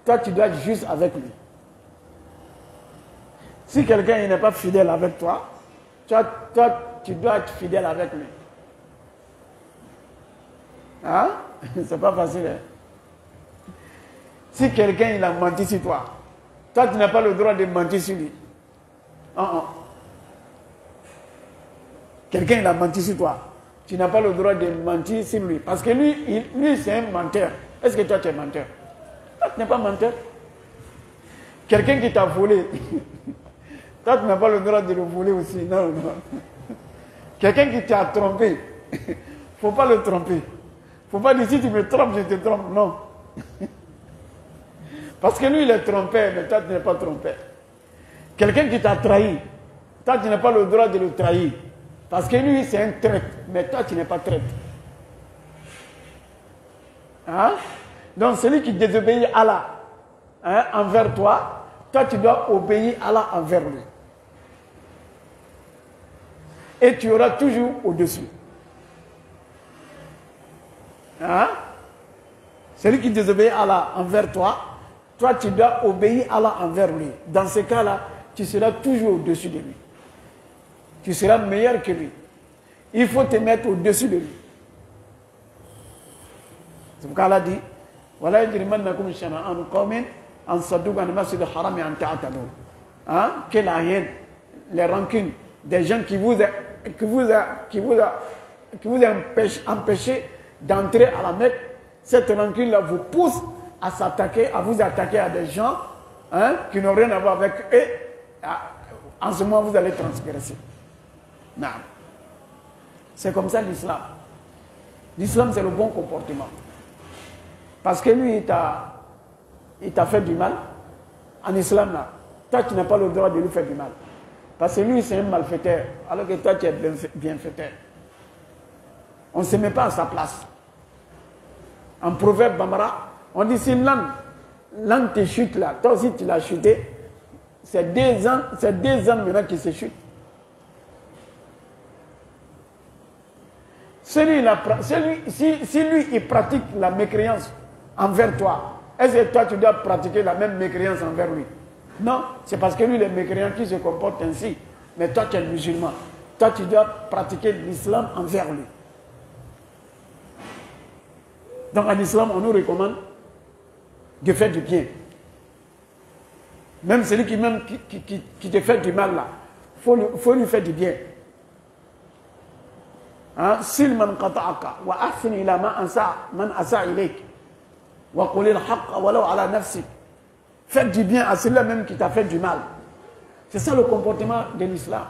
Speaker 1: toi tu dois être juste avec lui. Si quelqu'un n'est pas fidèle avec toi, toi tu dois être fidèle avec lui. Hein? C'est pas facile. Hein? Si quelqu'un il a menti sur toi, toi tu n'as pas le droit de mentir sur lui. Quelqu'un il a menti sur toi, tu n'as pas le droit de mentir sur lui. Parce que lui c'est un menteur. Est-ce que toi tu es menteur? Toi tu n'es pas menteur. Quelqu'un qui t'a volé, toi tu n'as pas le droit de le voler aussi. Non, non. Quelqu'un qui t'a trompé, il ne faut pas le tromper. Il ne faut pas dire si tu me trompes, je te trompe. Non. Parce que lui, il est trompé, mais toi, tu n'es pas trompé. Quelqu'un qui t'a trahi, toi, tu n'as pas le droit de le trahir. Parce que lui, c'est un traître, mais toi, tu n'es pas traître. Hein? Donc, celui qui désobéit à Allah envers toi, toi, tu dois obéir à Allah envers lui. Et tu auras toujours au-dessus. Hein? Celui qui désobéit à Allah envers toi, toi tu dois obéir à Allah envers lui. Dans ce cas-là, tu seras toujours au-dessus de lui. Tu seras meilleur que lui. Il faut te mettre au-dessus de lui. C'est pourquoi Allah dit Voilà yajrimannakum shana'anu qawmin an saddukum an masjidil harami an ta'tadu. Que la haine, les rancunes des gens qui vous empêché d'entrer à la Mecque, cette rancune-là vous pousse à s'attaquer, à vous attaquer à des gens qui n'ont rien à voir avec eux. En ce moment, vous allez transgresser. Non. C'est comme ça l'islam. L'islam, c'est le bon comportement. Parce que lui, il t'a fait du mal. En islam, là, toi, tu n'as pas le droit de lui faire du mal. Parce que lui, c'est un malfaiteur, alors que toi, tu es bienfaiteur. On ne se met pas à sa place. En proverbe Bambara, on dit si l'âne te chute là, toi aussi tu l'as chuté, c'est 2 ans maintenant qu'il se chute. Si lui, il pratique la mécréance envers toi, est-ce que toi, tu dois pratiquer la même mécréance envers lui? Non, c'est parce que lui, les mécréants qui se comportent ainsi. Mais toi, tu es musulman. Toi, tu dois pratiquer l'islam envers lui. Donc, en islam, on nous recommande de faire du bien. Même celui qui te fait du mal, là, faut lui faire du bien. Silman qata'aka wa ahsin ila man asa ilayk wa qulil haqqa walau ala nafsik. Faites du bien à celui-là même qui t'a fait du mal. C'est ça le comportement de l'islam.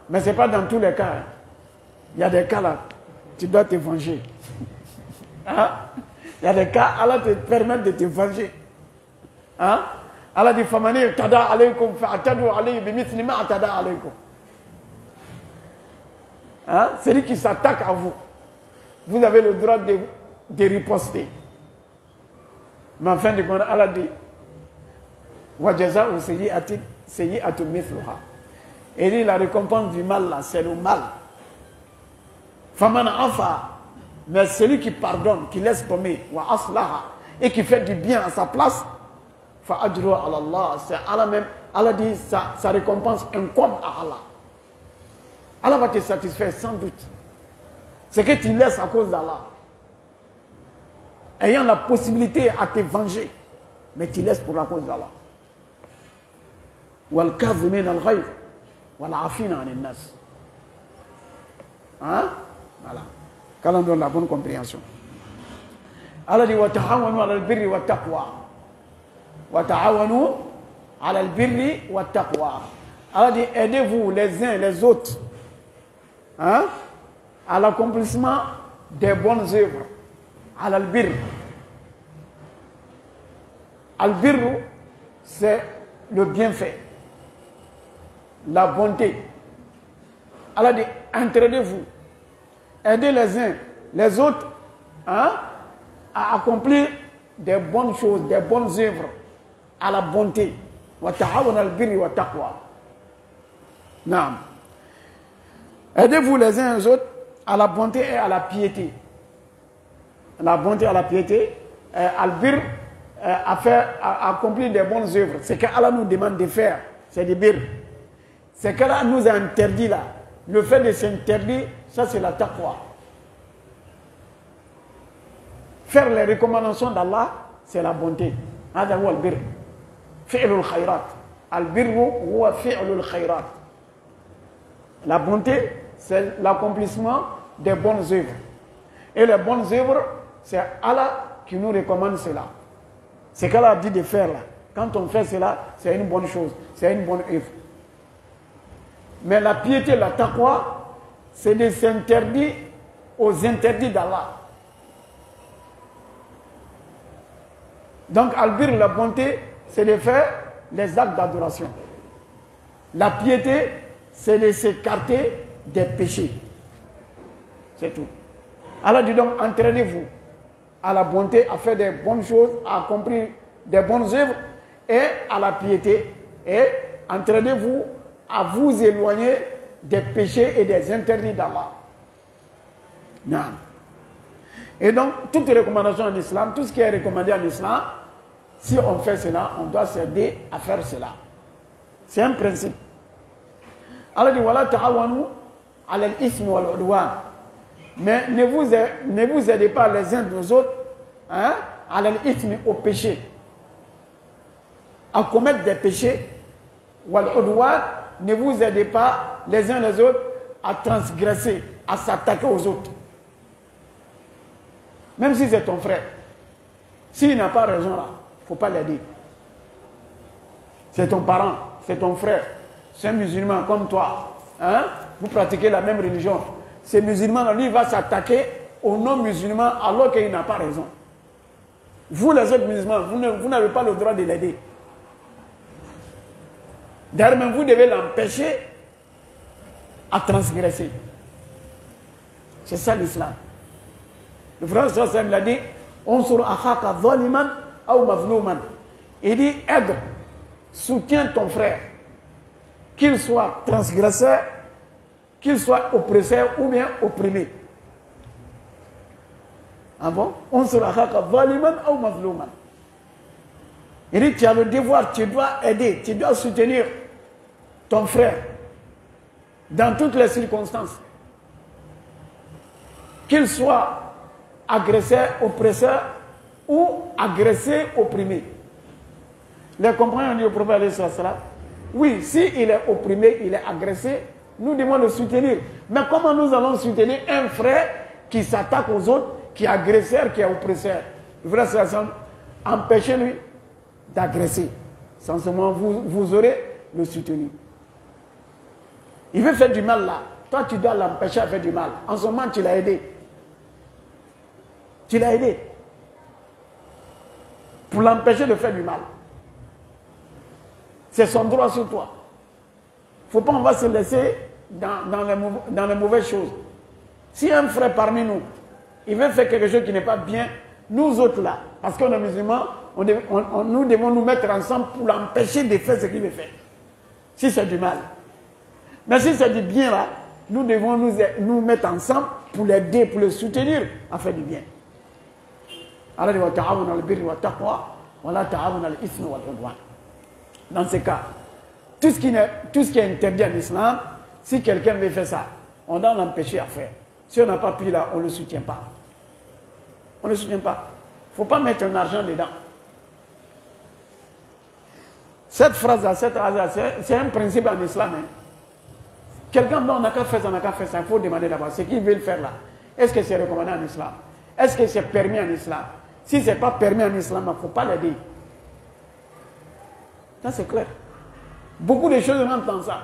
Speaker 1: Mais ce n'est pas dans tous les cas. Il y a des cas là, tu dois te venger. Il y a des cas, Allah te permet de te venger. Allah dit Famani tada alaykum fa'tadu alayhi bimithli ma tada alaykum. Celui qui s'attaque à vous, vous avez le droit de riposter. Mais en fin de compte, Allah dit Wajaza'u sayyi'atun mithluha. Et dit la récompense du mal là, c'est le mal. Faman afa, mais celui qui pardonne, qui laisse tomber, wa aslaha, et qui fait du bien à sa place, fa ajru ala Allah, c'est Allah même, Allah dit sa récompense incombe à Allah. Allah va te satisfaire sans doute. C'est que tu laisses à cause d'Allah. Ayant la possibilité à te venger, mais tu laisses pour la cause d'Allah. Wal kazimin al ghayr wal afina anil nas. Voilà. Qu'Allah donne la bonne compréhension. Allah dit wa ta'awanu 'ala al-birri wa taqwa. Wa ta'awanu 'ala al-birri wa taqwa. Allah dit aidez-vous les uns les autres à l'accomplissement des bonnes œuvres. Al-birr. Al-birr, c'est le bienfait, la bonté. Allah dit entraidez-vous, aidez les uns les autres à accomplir des bonnes choses, des bonnes œuvres, à la bonté. Wa ta'awanu 'al-birri wa taqwa. Naam. Aidez-vous les uns les autres à la bonté et à la piété. La bonté et à la piété, al-birr, à accomplir des bonnes œuvres. C'est qu'Allah nous demande de faire, c'est du birr. C'est qu'Allah nous a interdit là. Le fait de s'interdire, ça c'est la taqwa. Faire les recommandations d'Allah, c'est la bonté. هذا هو البر. فعل الخيرات. البر هو فعل الخيرات. La bonté, c'est l'accomplissement des bonnes œuvres. Et les bonnes œuvres, c'est Allah qui nous recommande cela. C'est qu'Allah a dit de faire là. Quand on fait cela, c'est une bonne chose, c'est une bonne œuvre. Mais la piété, la taqwa, c'est de s'interdire aux interdits d'Allah. Donc, albir, la bonté, c'est de faire les actes d'adoration. La piété, c'est de s'écarter des péchés. C'est tout. Allah dit donc, entraînez-vous à la bonté, à faire des bonnes choses, à accomplir des bonnes œuvres, et à la piété, et entraînez-vous à vous éloigner des péchés et des interdits d'Allah. Non. Et donc, toute recommandation en islam, tout ce qui est recommandé en islam, si on fait cela, on doit s'aider à faire cela. C'est un principe. Allah dit, voilà ta'awanu ala al-ithmi wal-udwan. Mais ne vous aidez pas les uns aux autres, hein, ala al-ithmi, au péché. À commettre des péchés, wal-udwan, ne vous aidez pas les uns les autres à transgresser, à s'attaquer aux autres. Même si c'est ton frère. S'il n'a pas raison là, il ne faut pas l'aider. C'est ton parent, c'est ton frère, c'est un musulman comme toi. Hein? Vous pratiquez la même religion. Ce musulman-là, lui, va s'attaquer aux non-musulmans alors qu'il n'a pas raison. Vous, les autres musulmans, vous n'avez pas le droit de l'aider. D'ailleurs, même vous devez l'empêcher à transgresser. C'est ça l'islam. Le frère Sassam l'a dit, on sur akhaka zaliman ou mazlouman. Il dit, aide, soutiens ton frère, qu'il soit transgresseur, qu'il soit oppresseur ou bien opprimé. Ah bon? On sur akhaka zaliman ou mazlouman. Il dit, tu as le devoir, tu dois aider, tu dois soutenir ton frère dans toutes les circonstances. Qu'il soit agresseur, oppresseur ou agressé, opprimé. Les compagnons ont dit au prophète, oui, s'il est opprimé, il est agressé, nous devons le soutenir. Mais comment nous allons soutenir un frère qui s'attaque aux autres, qui est agresseur, qui est oppresseur? Le frère, empêchez-lui d'agresser. Sans ce moment, vous aurez le soutenu. Il veut faire du mal là. Toi, tu dois l'empêcher à faire du mal. En ce moment, tu l'as aidé. Tu l'as aidé. Pour l'empêcher de faire du mal. C'est son droit sur toi. Il ne faut pas qu'on va se laisser dans les mauvaises choses. Si un frère parmi nous, il veut faire quelque chose qui n'est pas bien, nous autres là, parce qu'on est musulmans, nous devons nous mettre ensemble pour l'empêcher de faire ce qu'il veut faire. Si c'est du mal. Mais si c'est du bien là, nous devons nous mettre ensemble pour l'aider, pour le soutenir à faire du bien. Allah dit wa ta'awunu al-birri wa taqwa wa la ta'awunu al-ithmi wal udwan. Dans ce cas, tout ce qui est interdit en islam, si quelqu'un veut faire ça, on doit l'empêcher à faire. Si on n'a pas pris là, on ne le soutient pas. On ne le soutient pas. Il ne faut pas mettre un argent dedans. Cette phrase-là, c'est un principe en islam. Hein. Quelqu'un dont on n'a qu'à faire ça, il faut demander d'abord ce qu'il veut le faire là. Est-ce que c'est recommandé en islam? Est-ce que c'est permis en islam? Si ce n'est pas permis en islam, il ne faut pas l'aider. Ça c'est clair. Beaucoup de choses rentrent dans ça.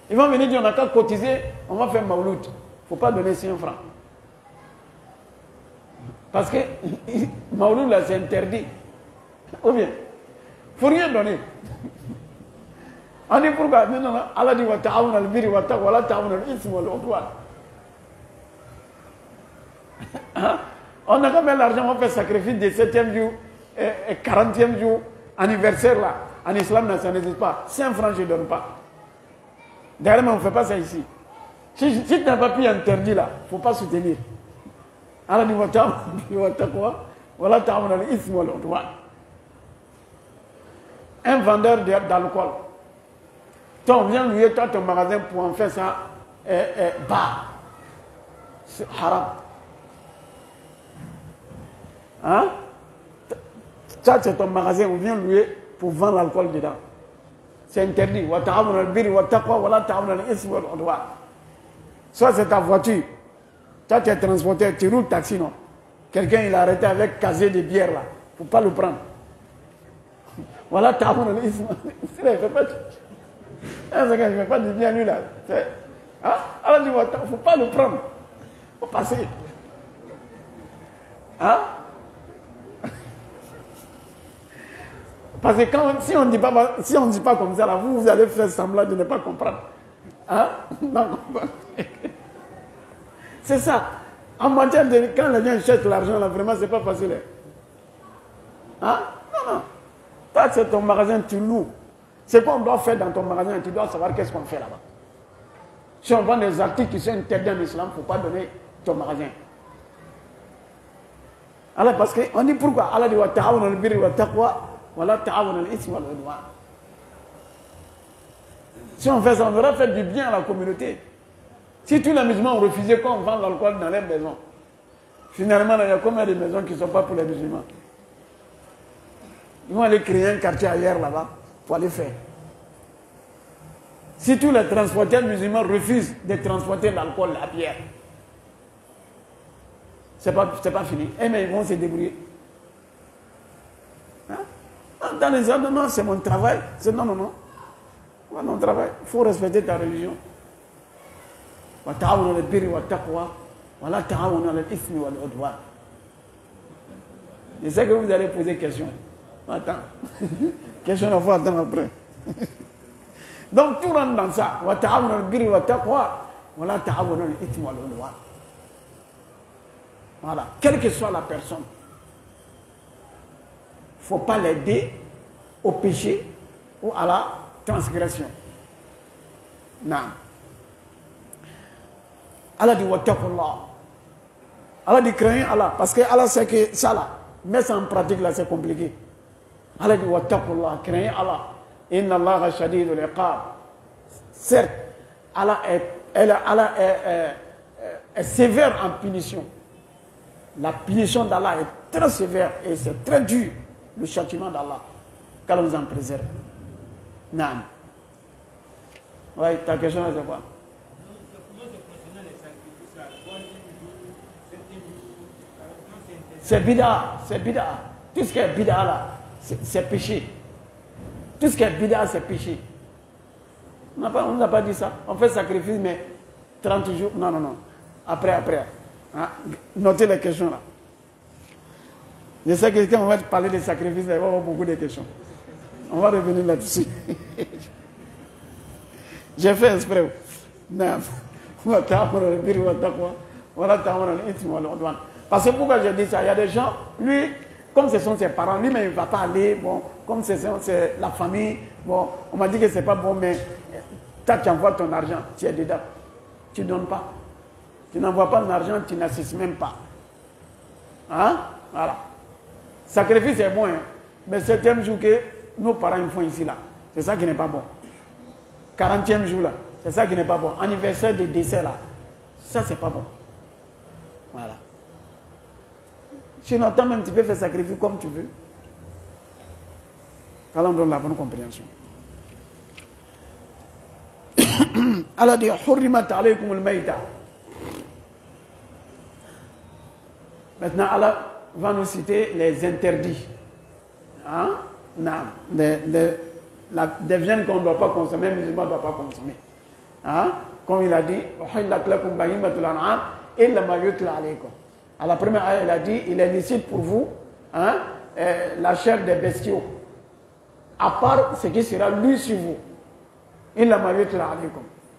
Speaker 1: Ils vont venir dire on n'a qu'à cotiser, on va faire Mawloud. Il ne faut pas donner 100 francs. Parce que Mawloud là c'est interdit. Ou bien, il ne faut rien donner. On dit pourquoi? Non, Allah dit wa ta'awun al-birri wa taqwa wa la ta'awun al-ithmi wal udwan. On n'a qu'à mettre l'argent, on fait sacrifice des 7e jour et 40e jour, anniversaire là. En islam, ça n'existe pas. 5 francs, je ne donne pas. D'ailleurs, on ne fait pas ça ici. Si tu n'as pas pu interdire là, il ne faut pas soutenir. Allah dit wa taqwa wa la ta'awun al-ithmi wal udwan. Un vendeur d'alcool. Toi, on vient louer toi ton magasin pour en faire ça, bas. C'est haram. Hein? Ça, c'est ton magasin, on vient louer pour vendre l'alcool dedans. C'est interdit. Soit c'est ta voiture. Toi, tu es transporté, tu roules taxi, non? Quelqu'un, il a arrêté avec casier de bière, là. Il ne faut pas le prendre. Voilà, tu as il ne fait pas du bien, lui, là. Hein? Alors, il ne faut pas le prendre. Il faut passer. Hein? Parce que si on ne dit pas comme ça, là, vous allez faire semblant de ne pas comprendre. Hein? Non. C'est ça. En matière de... Quand les gens cherchent l'argent, là, vraiment, c'est pas facile. Hein? Non. Toi, c'est ton magasin, tu loues. C'est quoi on doit faire dans ton magasin, tu dois savoir qu'est-ce qu'on fait là-bas. Si on vend des articles qui sont interdits en islam, il ne faut pas donner ton magasin. Alors, parce qu'on dit pourquoi? Allah dit wa ta'awun al-birri wa taqwa wa la ta'awun al-ithmi wal udwan. Si on fait ça, on devrait faire du bien à la communauté. Si tous les musulmans ont refusé qu'on vende l'alcool dans les maisons, finalement, il y a combien de maisons qui ne sont pas pour les musulmans? Ils vont aller créer un quartier ailleurs là-bas pour aller faire. Si tous les transporteurs musulmans refusent de transporter l'alcool, la bière, c'est pas fini. Eh mais ils vont se débrouiller. Hein? Dans les autres, non, c'est mon travail. C'est non. Ouais, mon travail. Il faut respecter ta religion. Wa ta'awunu al-birri wa taqwa wa la ta'awunu al-ithmi wal udwan. Je sais que vous allez poser question. Attends. Question, il faut attendre après. Donc tout rentre dans ça. Wa ta'awunu al-birri wa taqwa wa la ta'awunu al-ithmi wal udwan. Voilà, quelle que soit la personne, il ne faut pas l'aider au péché ou à la transgression. Non. Allah dit wattaqullah. Allah dit craignez Allah, parce que Allah sait que ça là, mais ça en pratique là c'est compliqué. Allah dit wattaqullah, craignez Allah. Inna Allah shadidul iqab. Certes, Allah est sévère en punition. La punition d'Allah est très sévère et c'est très dur, le châtiment d'Allah. Qu'Allah nous en préserve. Non. Oui, ta question c'est quoi? C'est bida. Tout ce qui est bida là, c'est péché. Tout ce qui est bida, c'est péché. On n'a pas dit ça. On fait sacrifice, mais 30 jours. Non. Après. Hein? Notez les questions là. Je sais que quand on va parler des sacrifices, il va y avoir beaucoup de questions. On va revenir là-dessus. J'ai fait exprès. Parce que pourquoi j'ai dit ça? Il y a des gens, lui, comme ce sont ses parents, lui-même il ne va pas aller, bon, comme c'est la famille, bon, on m'a dit que c'est pas bon, mais toi tu envoies ton argent, tu es dedans. Tu ne donnes pas. Tu n'envoies pas l'argent, tu n'assistes même pas. Hein? Voilà. Sacrifice est bon, hein? Mais 7e jour que nos parents ils font ici, là, c'est ça qui n'est pas bon. 40e jour, là, c'est ça qui n'est pas bon. Anniversaire de décès, là, ça, c'est pas bon. Voilà. Sinon, toi-même, tu peux faire sacrifice comme tu veux. Alors, on donne la bonne compréhension. Allah dit, Hurrimat alaykum al-mayta. Maintenant, Allah va nous citer les interdits. Hein? Des viandes qu'on ne doit pas consommer, les musulmans ne doivent pas consommer. Hein? Comme il a dit, à la première ayah, il a dit, il est licite pour vous, hein, la chair des bestiaux, à part ce qui sera lu sur vous.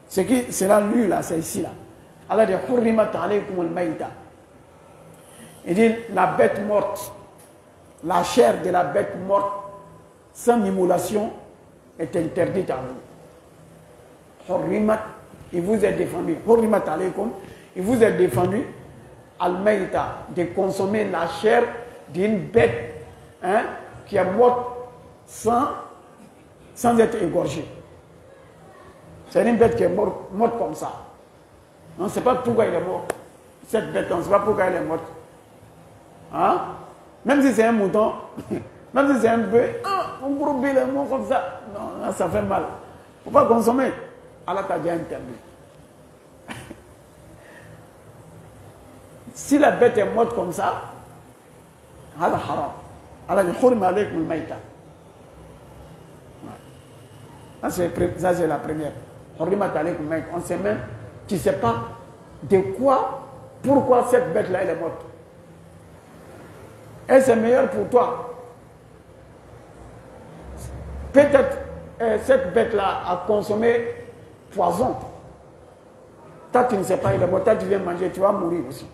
Speaker 1: Ce qui sera lu là, c'est ici là. Allah dit, il dit, la bête morte, la chair de la bête morte, sans immolation, est interdite à vous. Il vous est défendu. Il vous est défendu al-mayta, de consommer la chair d'une bête, hein, qui est morte sans être égorgée. C'est une bête qui est morte comme ça. On ne sait pas pourquoi il est mort. Cette bête, on ne sait pas pourquoi elle est morte. Hein? Même si c'est un mouton, même si c'est un bœuf, un gros bébé est mort comme ça. Non, ça fait mal. Il ne faut pas consommer. Allah t'a déjà interdit. Si la bête est morte comme ça, Allah haram. Allah dit hurma alaykum al-mayta. Ça c'est la première. Hurma alaykum al-mayta. On sait même, tu ne sais pas de quoi, pourquoi cette bête-là elle est morte. Et c'est meilleur pour toi. Peut-être cette bête-là a consommé poison. Toi, tu ne sais pas, il est mort. Toi, tu viens manger, tu vas mourir aussi.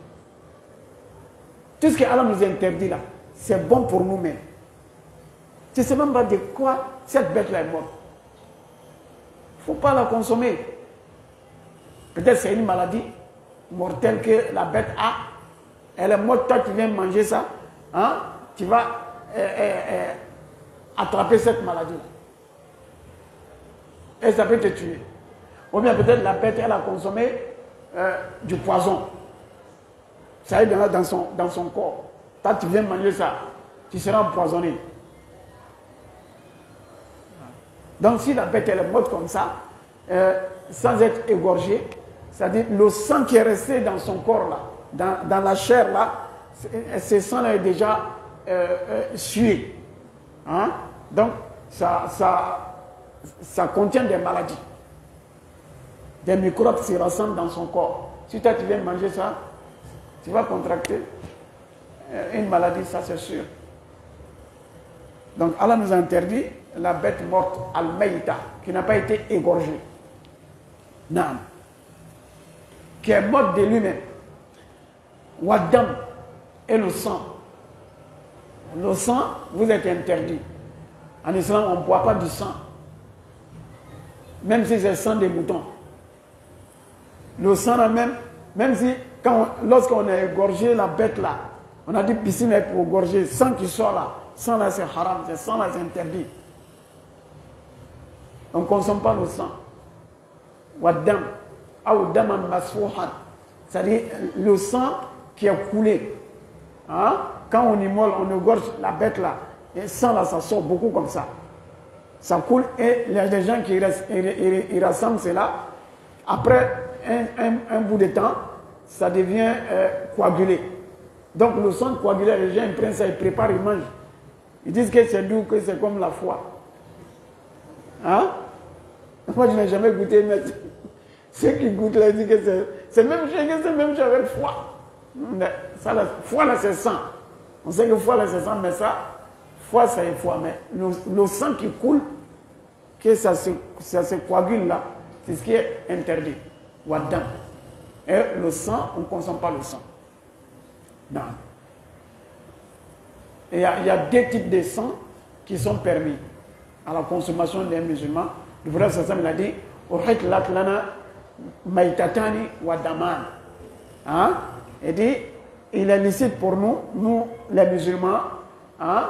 Speaker 1: Tout ce qu'Allah nous interdit là, c'est bon pour nous-mêmes. Tu ne sais même pas de quoi cette bête-là est morte. Il ne faut pas la consommer. Peut-être c'est une maladie mortelle que la bête a. Elle est morte, toi, tu viens manger ça. Hein? Tu vas attraper cette maladie. Et ça peut te tuer. Ou bien peut-être la bête, elle a consommé du poison. Ça est dans son corps. Quand tu viens manger ça, tu seras empoisonné. Donc si la bête elle est morte comme ça, sans être égorgée, c'est-à-dire le sang qui est resté dans son corps là, dans la chair là, ce sang là est déjà sué. Hein? Donc ça contient des maladies. Des microbes se rassemblent dans son corps. Si toi tu viens manger ça, tu vas contracter une maladie, ça c'est sûr. Donc Allah nous a interdit la bête morte, al-mayta, qui n'a pas été égorgée. Naam. Qui est morte de lui-même. Wadam et le sang. Le sang, vous êtes interdit. En islam, on ne boit pas du sang. Même si c'est le sang des moutons. Le sang là même si, lorsqu'on a égorgé la bête là, on a dit piscine pour égorger, sang qui sort là, sang là c'est haram, c'est sang là c'est interdit. On ne consomme pas le sang. Wadam, ou daman masfouhan, c'est-à-dire le sang qui est coulé. Hein? Quand on immole, on égorge la bête là, et le sang là ça sort beaucoup comme ça. Ça coule et il y a des gens qui ils rassemblent cela. Après un bout de temps, ça devient coagulé. Donc le sang coagulé, les gens ils prennent ça, ils préparent, ils mangent. Ils disent que c'est doux, que c'est comme la foi. Hein? Moi je n'ai jamais goûté, mais ceux qui goûtent là, ils disent que c'est même chose avec foi. Ça, la foi là c'est sang. On sait que foi là c'est sang, mais ça, foi c'est foi. Mais le sang qui coule, que ça se coagule là, c'est ce qui est interdit. Wadam. Et le sang, on ne consomme pas le sang. Non. Et il y a deux types de sang qui sont permis à la consommation des musulmans. Le prophète sallallahu alayhi wa sallam a dit Uhit latlana maitatani wadaman. Hein? Il dit il est licite pour nous les musulmans, hein?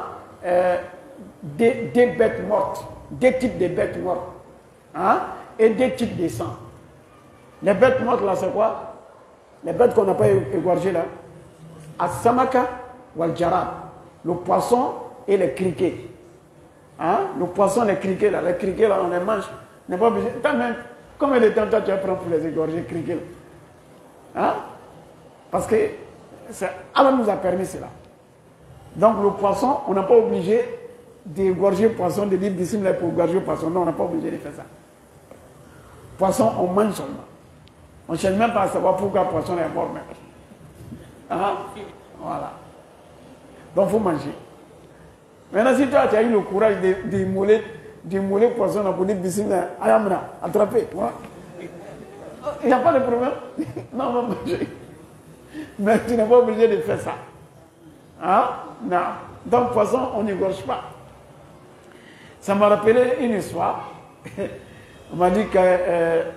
Speaker 1: Des bêtes mortes, deux types de bêtes mortes, hein? Et deux types de sang. Les bêtes mortes là, c'est quoi? Les bêtes qu'on n'a pas égorgées là. As-samaka wal-jarab. Le poisson et les criquets. Hein? Le poisson, les criquets là, on les mange. On n'est pas obligé. Combien de temps toi tu vas prendre pour les égorger, criquets là? Hein? Parce que Allah nous a permis cela. Donc le poisson, on n'a pas obligé d'égorger le poisson, de dire d'ici là pour égorger le poisson. Non, on n'a pas obligé de faire ça. Poisson, on mange seulement. On ne cherche même pas à savoir pourquoi le poisson est mort même. Hein? Voilà. Donc il faut manger. Maintenant, si toi tu as eu le courage d'immoler le poisson pour dire d'ici là, ayamna, attraper. Voilà. Il n'y a pas de problème. Non, on va manger. Mais tu n'es pas obligé de faire ça. Hein? Non. Donc, poisson, on n'égorge pas. Ça m'a rappelé une histoire. On m'a dit que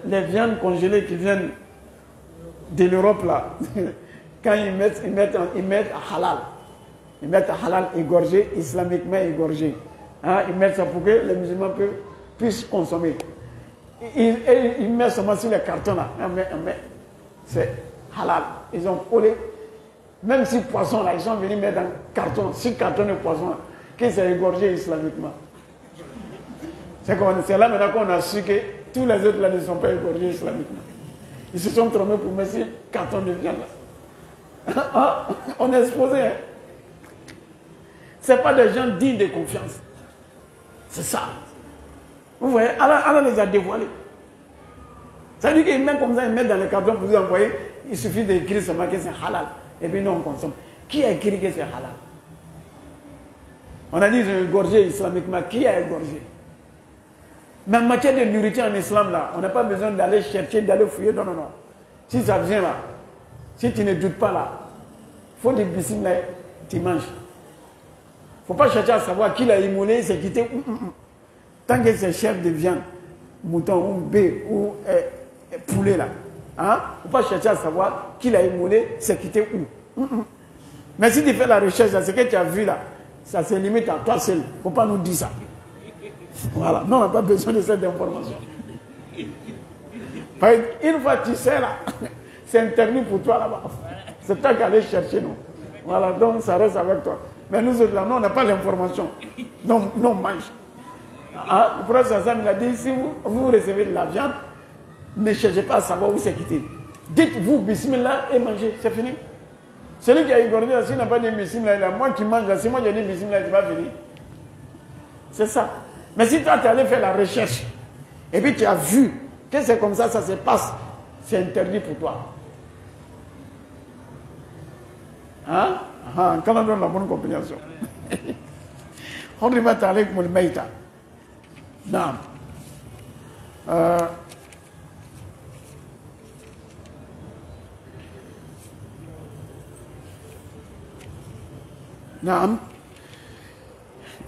Speaker 1: les viandes congelées qui viennent de l'Europe, là, quand ils mettent halal. Ils mettent halal égorgé, islamiquement égorgé. Hein? Ils mettent ça pour que les musulmans puissent consommer. Ils mettent seulement sur les cartons, là. c'est halal. Ils ont collé, même si poisson là, ils sont venus mettre dans carton, 6 cartons de poisson, qui s'est égorgé islamiquement. C'est là maintenant qu'on a su que tous les autres là ne sont pas égorgés islamiquement. Ils se sont trompés pour mettre 6 cartons de viande là. On est exposé. Hein? Ce n'est pas des gens dignes de confiance. C'est ça. Vous voyez, Allah les a dévoilés. Ça veut dire qu'ils mettent comme ça, ils mettent dans les cartons pour vous envoyer. Il suffit d'écrire seulement que c'est halal. Et puis nous, on consomme. Qui a écrit que c'est halal? On a dit qu'ils ont égorgé islamiquement. Qui a égorgé? Mais en matière de nourriture en islam, là, on n'a pas besoin d'aller chercher, d'aller fouiller. Non, non, non. Si ça vient là, si tu ne doutes pas là, il faut des biscuits là, tu manges. Il ne faut pas chercher à savoir qui l'a immolé, c'est quitté. Tant que c'est chef de viande, mouton ou bœuf ou poulet là, hein? Il ne faut pas chercher à savoir qui l'a immolé, c'est quitté où. Mais si tu fais la recherche, ce que tu as vu là, ça se limite à toi seul. Il ne faut pas nous dire ça. Voilà, non, on n'a pas besoin de cette information. Une fois que tu sais là, c'est interdit pour toi là-bas. C'est toi qui allais chercher nous. Voilà, donc ça reste avec toi. Mais nous autres là, non, on n'a pas l'information. Non, on mange. Ah, le prophète Sam il a dit, si vous recevez de la viande, ne cherchez pas à savoir où c'est quitté. Dites-vous bismillah et mangez, c'est fini. Celui qui a égorgé, s'il n'a pas dit bismillah, moi qui mange, si moi j'ai dit bismillah, c'est pas fini. C'est ça. Mais si toi tu es allé faire la recherche, et puis tu as vu que c'est comme ça se passe, c'est interdit pour toi. Hein? Quand on donne la bonne compréhension. On va avec mon maïta. Non. Non.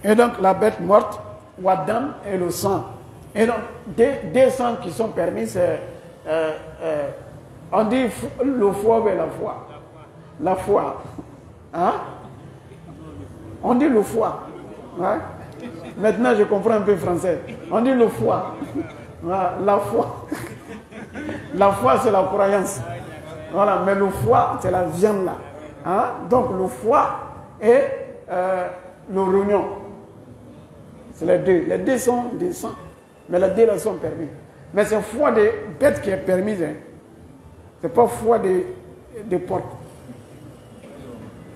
Speaker 1: Et donc la bête morte, Wadam et le sang. Et donc des sangs qui sont permis, c'est on dit le foie ou la foi. La foi. Hein? On dit le foie. Hein? Maintenant je comprends un peu français. On dit le foie. La foi. La foi c'est la croyance. Voilà, mais le foie c'est la viande là. Hein? Donc le foie et le rognon. C'est les deux. Les deux sont des sangs. Mais les deux là sont permis. Mais c'est foie de bête qui est permise. Hein? C'est pas foie de porc.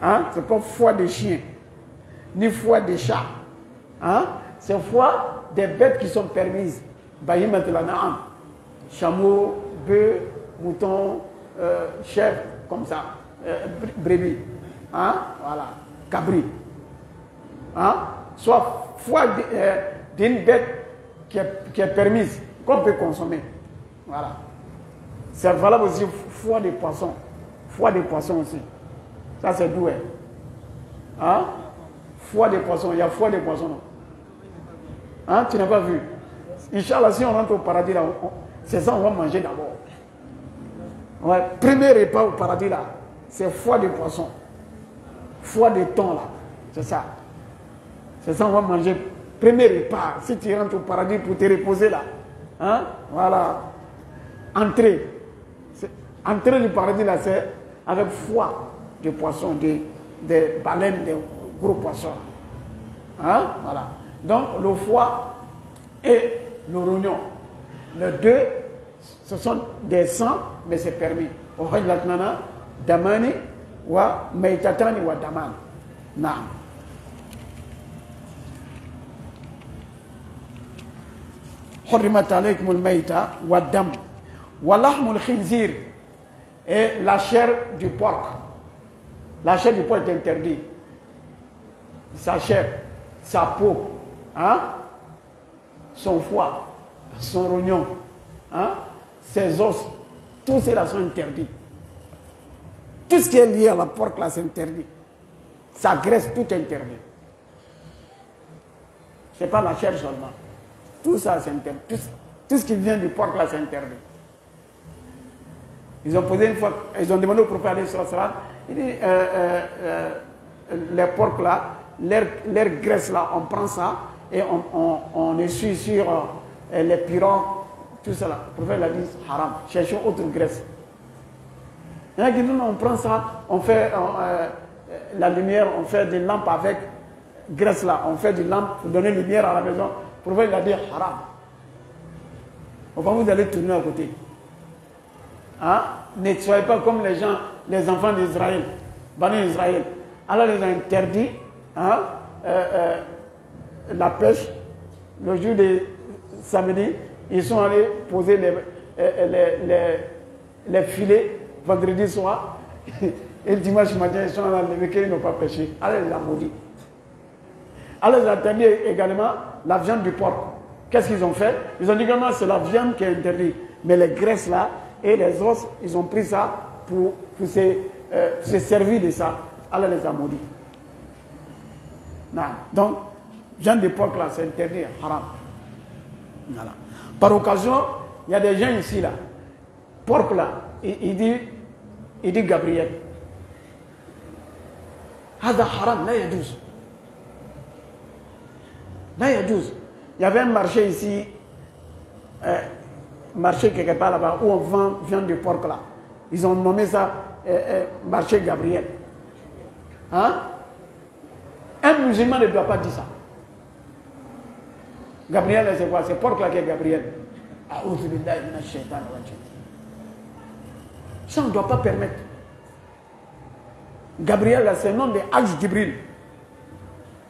Speaker 1: Hein? C'est pas foie de chien. Ni foie de chat. Hein? C'est foie des bêtes qui sont permises. Bahimat al-an'am. Chameau, bœuf, mouton, chèvre, comme ça. Brebis. Hein? Voilà. Cabri. Hein? Soit foie d'une bête qui est permise, qu'on peut consommer. Voilà. C'est valable aussi foie de poisson. Foie de poisson aussi. Ça c'est doué. Hein? Foie de poisson. Il y a foie de poisson. Non? Hein? Tu n'as pas vu? Inch'Allah, si on rentre au paradis là, c'est ça on va manger d'abord. Ouais. Premier repas au paradis là, c'est foie de poisson. Foie de thon là. C'est ça. C'est ça on va manger. Premier repas. Si tu rentres au paradis pour te reposer là. Hein? Voilà. Entrée. Entrée du paradis là, c'est avec foie de poisson, des baleines, des gros poissons. Hein? Voilà. Donc le foie et le rognon. Les deux, ce sont des sangs, mais c'est permis. Au Hajlatnana, Damani, wa Meitatani, wa Daman. Naam. حرمت عليكم الميتة والدم ولحم الخنزير et la chair du porc. La chair du porc est interdite. Sa chair, sa peau, hein? Son foie, son rognon, hein? Ses os, tous ceux-là sont interdits. Tout ce qui est lié à la porc là, c'est interdit. Sa graisse, tout est interdit. Ce n'est pas la chair seulement. Tout ça, c'est interdit. Tout ce qui vient du porc, là, c'est interdit. Ils ont posé une fois, ils ont demandé au prophète, il dit, les porcs, là, leur graisse, là, on prend ça et on essuie sur les pirons, tout ça, là. Le prophète a dit, haram, cherchons autre graisse. Il y en a qui disent, on prend ça, on fait la lumière, on fait des lampes avec graisse là, on fait des lampes pour donner lumière à la maison. Pour vous, il a dit haram. Enfin, vous allez tourner à côté. Hein? Ne soyez pas comme les gens, les enfants d'Israël, Bani Israël. Allah les a interdit la pêche. Le jour de samedi, ils sont allés poser les filets vendredi soir. Et le dimanche matin, ils sont allés lever qu'ils n'ont pas pêché. Allah les a maudits. Allah les a interdit également la viande du porc. Qu'est-ce qu'ils ont fait? Ils ont dit que non, c'est la viande qui est interdite. Mais les graisses là et les os, ils ont pris ça pour se servir de ça. Allah les a maudits. Non. Donc, viande de porc là, c'est interdit, haram. Voilà. Par occasion, il y a des gens ici là. Porc là, il dit Gabriel. Hada haram, là il y a 12. Là il y a 12. Il y avait un marché ici, marché quelque part là-bas, où on vend viande de porc là. Ils ont nommé ça marché Gabriel. Hein? Un musulman ne doit pas dire ça. Gabriel, c'est quoi? C'est porc là qui est Gabriel. Ça, on ne doit pas permettre. Gabriel, c'est le nom de Hajj Jibril.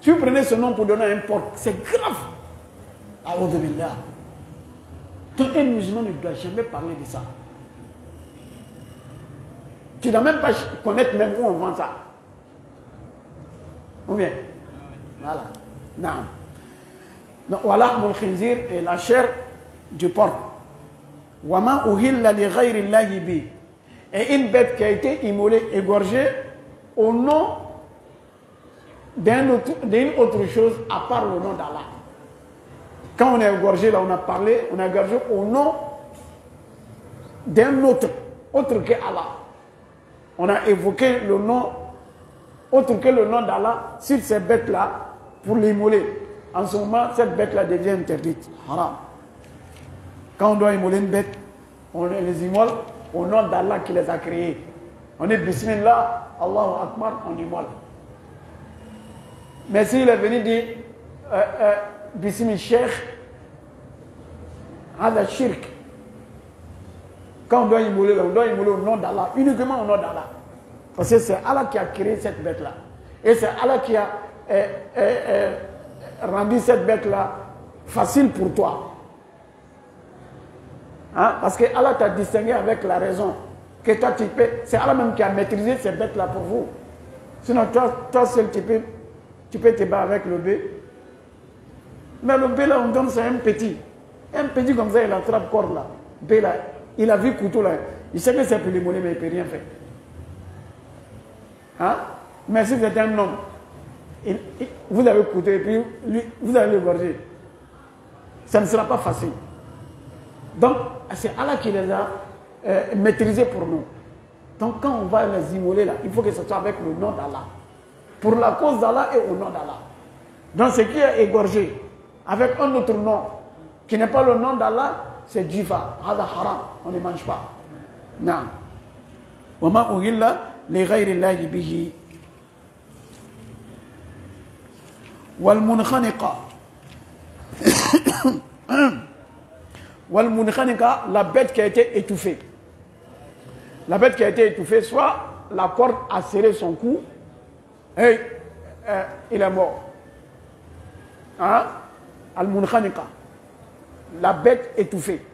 Speaker 1: Si vous prenez ce nom pour donner un porc, c'est grave. Donc un musulman ne doit jamais parler de ça. Tu ne dois même pas connaître même où on vend ça. Ou bien? Voilà. Non. Donc, voilà mon khinzir et la chair du porc. Wama uhilla li ghayri llahi bi. Et une bête qui a été immolée, égorgée au nom d'une autre chose à part le nom d'Allah. Quand on est égorgé, là on a parlé, on a égorgé au nom d'un autre que Allah. On a évoqué le nom, autre que le nom d'Allah, sur ces bêtes-là, pour l'immoler. En ce moment, cette bête-là devient interdite. Haram. Quand on doit immoler une bête, on les immole au nom d'Allah qui les a créés. On est Bismillah, Allahu Akbar, on immole. Mais s'il est venu dire Bismillah Sheikh, Hada Shirk. Quand on doit immoler au nom d'Allah, uniquement au nom d'Allah. Parce que c'est Allah qui a créé cette bête-là. Et c'est Allah qui a rendu cette bête-là facile pour toi. Hein? Parce que Allah t'a distingué avec la raison. Que toi tu peux. C'est Allah même qui a maîtrisé cette bête-là pour vous. Sinon, toi seul, tu peux te battre avec le bœuf. Mais le bœuf là, on donne ça à un petit. Un petit comme ça, il attrape corps là. Bœuf là, il a vu couteau là. Il sait que c'est pour les mollets, mais il ne peut rien faire. Hein? Mais si vous êtes un homme, vous avez couteau et puis lui, vous allez l'égorger. Ça ne sera pas facile. Donc, c'est Allah qui les a maîtrisés pour nous. Donc, quand on va les immoler là, il faut que ce soit avec le nom d'Allah. Pour la cause d'Allah et au nom d'Allah. Donc, ce qui est égorgé avec un autre nom, qui n'est pas le nom d'Allah, c'est Jifa. Hada haram. On ne mange pas. Non. Wama uhilla li ghayri llahi bihi. Wal munkhaniqa. Wal munkhaniqa, la bête qui a été étouffée. La bête qui a été étouffée, soit la corde a serré son cou et il est mort. Hein? Al-munkhaniqa. La bête étouffée.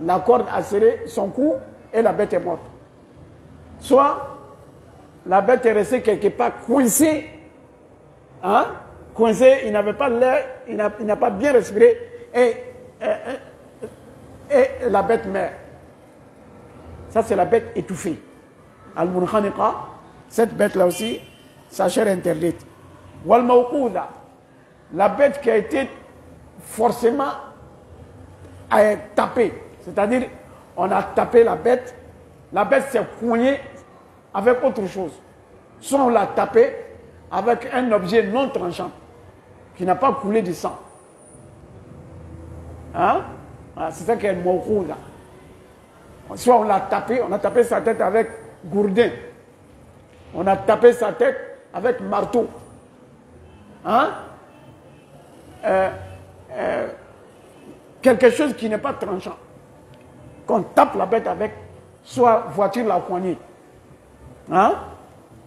Speaker 1: La corde a serré son cou et la bête est morte. Soit la bête est restée quelque part coincée. Hein? Coincée, il n'avait pas l'air, il n'a pas bien respiré et la bête meurt. Ça, c'est la bête étouffée. Al-munkhaniqa, cette bête-là aussi, sa chair interdite. Wal-mawqouda, la bête qui a été forcément tapée. C'est-à-dire, on a tapé la bête s'est coignée avec autre chose. Soit on l'a tapé avec un objet non tranchant, qui n'a pas coulé du sang. Hein? C'est ça qui est mawqouda. Soit on l'a tapé, on a tapé sa tête avec gourdin. On a tapé sa tête avec marteau. Hein? Quelque chose qui n'est pas tranchant. Qu'on tape la bête avec, soit voiture l'a poignée. Hein?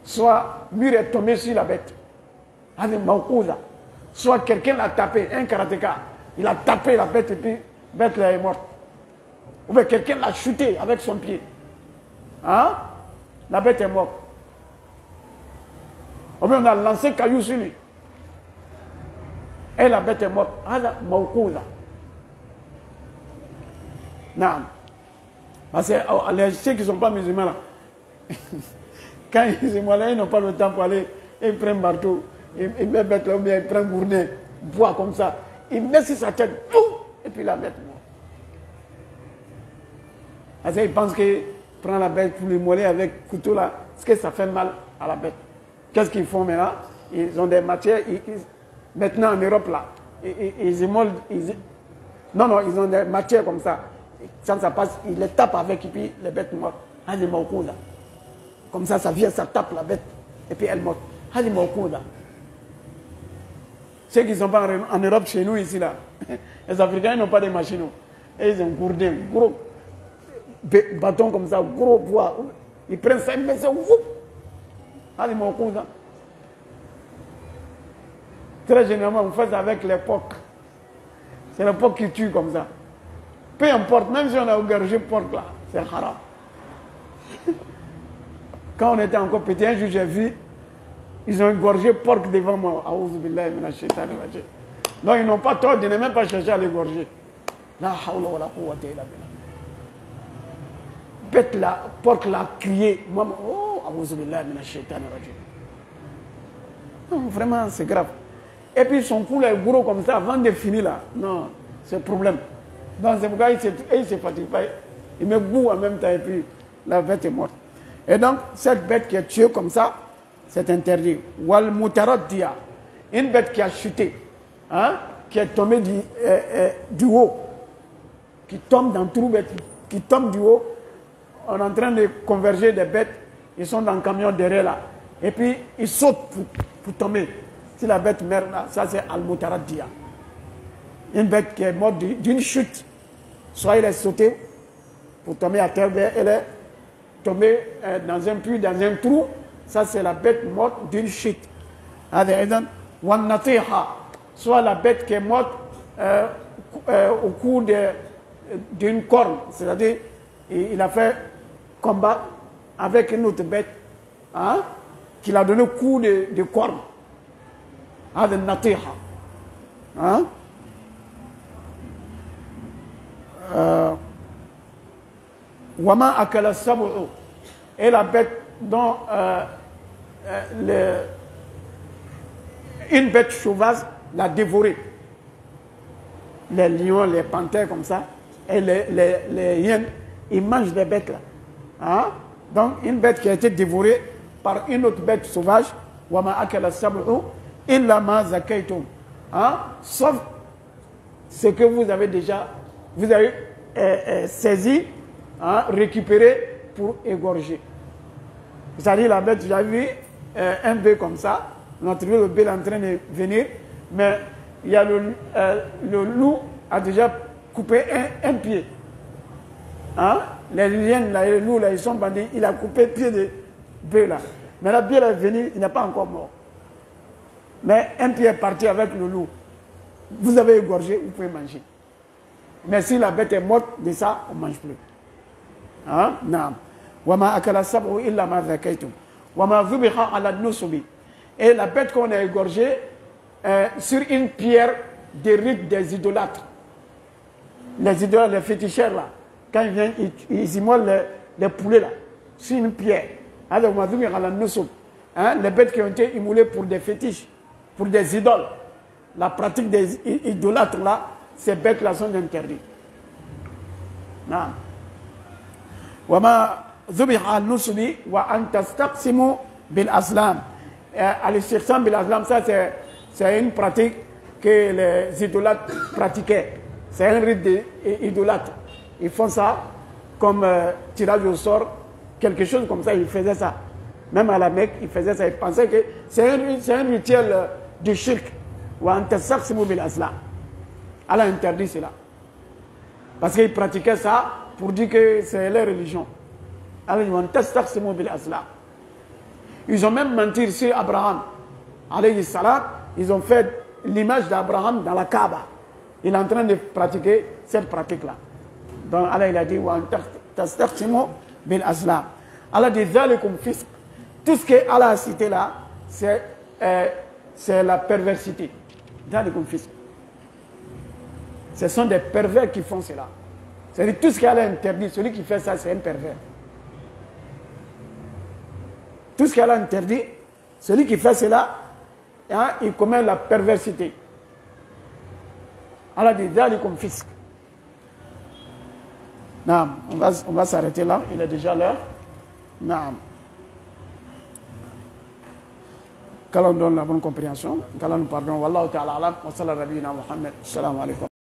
Speaker 1: Soit mur est tombé sur la bête. Soit quelqu'un l'a tapé, un karatéka. Il a tapé la bête et puis la bête est morte. Ou bien quelqu'un l'a chuté avec son pied. Hein? La bête est morte. Ou bien on a lancé caillou sur lui. Et la bête est morte. Non. Parce que ceux qui ne sont pas musulmans là, quand ils n'ont pas le temps pour aller, ils prennent marteau, ils mettent bête là, ou bien ils prennent gourdin, bois comme ça, ils mettent sur sa tête, et puis la bête mort. Parce qu'ils pensent qu'ils prennent la bête pour l'immoler avec couteau là, parce que ça fait mal à la bête. Qu'est-ce qu'ils font maintenant? Ils ont des matières, maintenant en Europe là, ils immolent, non, ils ont des matières comme ça. Ça passe, ils les tapent avec et puis les bêtes mortes. Comme ça vient, ça tape la bête et puis elle morte. Ceux qui ne sont pas en Europe, chez nous ici là, les Africains n'ont pas de machines. Et ils ont gourdin, gros bâton comme ça, gros bois. Ils prennent ça, mais c'est ouf. Très généralement, on fait ça avec les porcs. C'est le porc qui tue comme ça. Peu importe, même si on a égorgé porc là, c'est haram. Quand on était encore petit, un jour j'ai vu, ils ont égorgé porc devant moi. Donc ils n'ont pas tort de ne même pas chercher à l'égorger. Bête là, porc là, crié. Maman, vraiment, c'est grave. Et puis son cou là est gros comme ça, avant de finir là. Non, c'est un problème. Donc c'est pourquoi il ne se fatigue pas. Il met goût en même temps et puis la bête est morte. Et donc, cette bête qui est tuée comme ça, c'est interdit. Wal mutaraddiya, une bête qui a chuté, hein, qui est tombée du haut, qui tombe dans tout bête, qui tombe du haut. On est en train de converger des bêtes, ils sont dans le camion derrière là. Et puis, ils sautent pour tomber. Si la bête meurt là, ça c'est al mutaraddiya. Une bête qui est morte d'une chute. Soit elle est sautée pour tomber à terre, elle est tombée dans un puits, dans un trou. Ça, c'est la bête morte d'une chute. Soit la bête qui est morte au cours d'une corne. C'est-à-dire, il a fait combat avec une autre bête, hein, qui l'a donné coup de corne. Hein? Wama akala sabu, et la bête dont une bête sauvage l'a dévoré. Les lions, les panthères comme ça, et les hyènes, ils mangent des bêtes là. Hein? Donc une bête qui a été dévorée par une autre bête sauvage, wama akala sabu illa ma zakaytum, hein? Sauf ce que vous avez déjà, vous avez saisi, hein, récupéré pour égorger. C'est-à-dire la bête, j'ai vu un bœuf comme ça, on a trouvé le bœuf en train de venir, mais il y a le loup a déjà coupé un pied. Hein? Les liens, là, les loups, là, ils sont bandits, il a coupé le pied de bœuf là. Mais la bœuf est venu, il n'est pas encore mort. Mais un pied est parti avec le loup. Vous avez égorgé, vous pouvez manger. Mais si la bête est morte, de ça, on ne mange plus. Hein? Non. Wama akala sab'u illa ma zakaytum. Wama dhubiha ala nusubi. Et la bête qu'on a égorgée sur une pierre des rites des idolâtres. Les idolâtres, les féticheurs là, quand ils viennent, ils immolent les poulets là, sur une pierre. Alors, wama dhubiha ala nusub. Les bêtes qui ont été immolées pour des fétiches, pour des idoles. La pratique des idolâtres là, ces bêtes-là sont interdites. Non. Wama zubiha al-nusubi wa an tastaqsimu bil aslam. Al-istiqsam bil aslam, ça c'est une pratique que les idolâtres pratiquaient. C'est un rite des idolâtres. Ils font ça comme tirage au sort, quelque chose comme ça, il faisait ça. Même à la Mecque, il faisait ça. Il pensait que c'est un rituel du shirk. Allah interdit cela. Parce qu'ils pratiquaient ça pour dire que c'est leur religion. Allah dit, ils ont même menti sur Abraham. Alayhi salam, ils ont fait l'image d'Abraham dans la Kaaba. Il est en train de pratiquer cette pratique-là. Donc Allah il a dit, Allah dit, tout ce que Allah a cité là, c'est la perversité. Ce sont des pervers qui font cela. C'est-à-dire tout ce qu'Allah interdit, celui qui fait ça, c'est un pervers. Tout ce qu'Allah interdit, celui qui fait cela, hein, il commet la perversité. Allah dit, Dhalikum fisq. Naam, on va s'arrêter là, il est déjà l'heure. Naam. Qu'Allah nous donne la bonne compréhension, qu'Allah nous pardonne. Wallahu ta'ala alam, wa sallallahu alayhi wa sallam. Assalamu alaikum.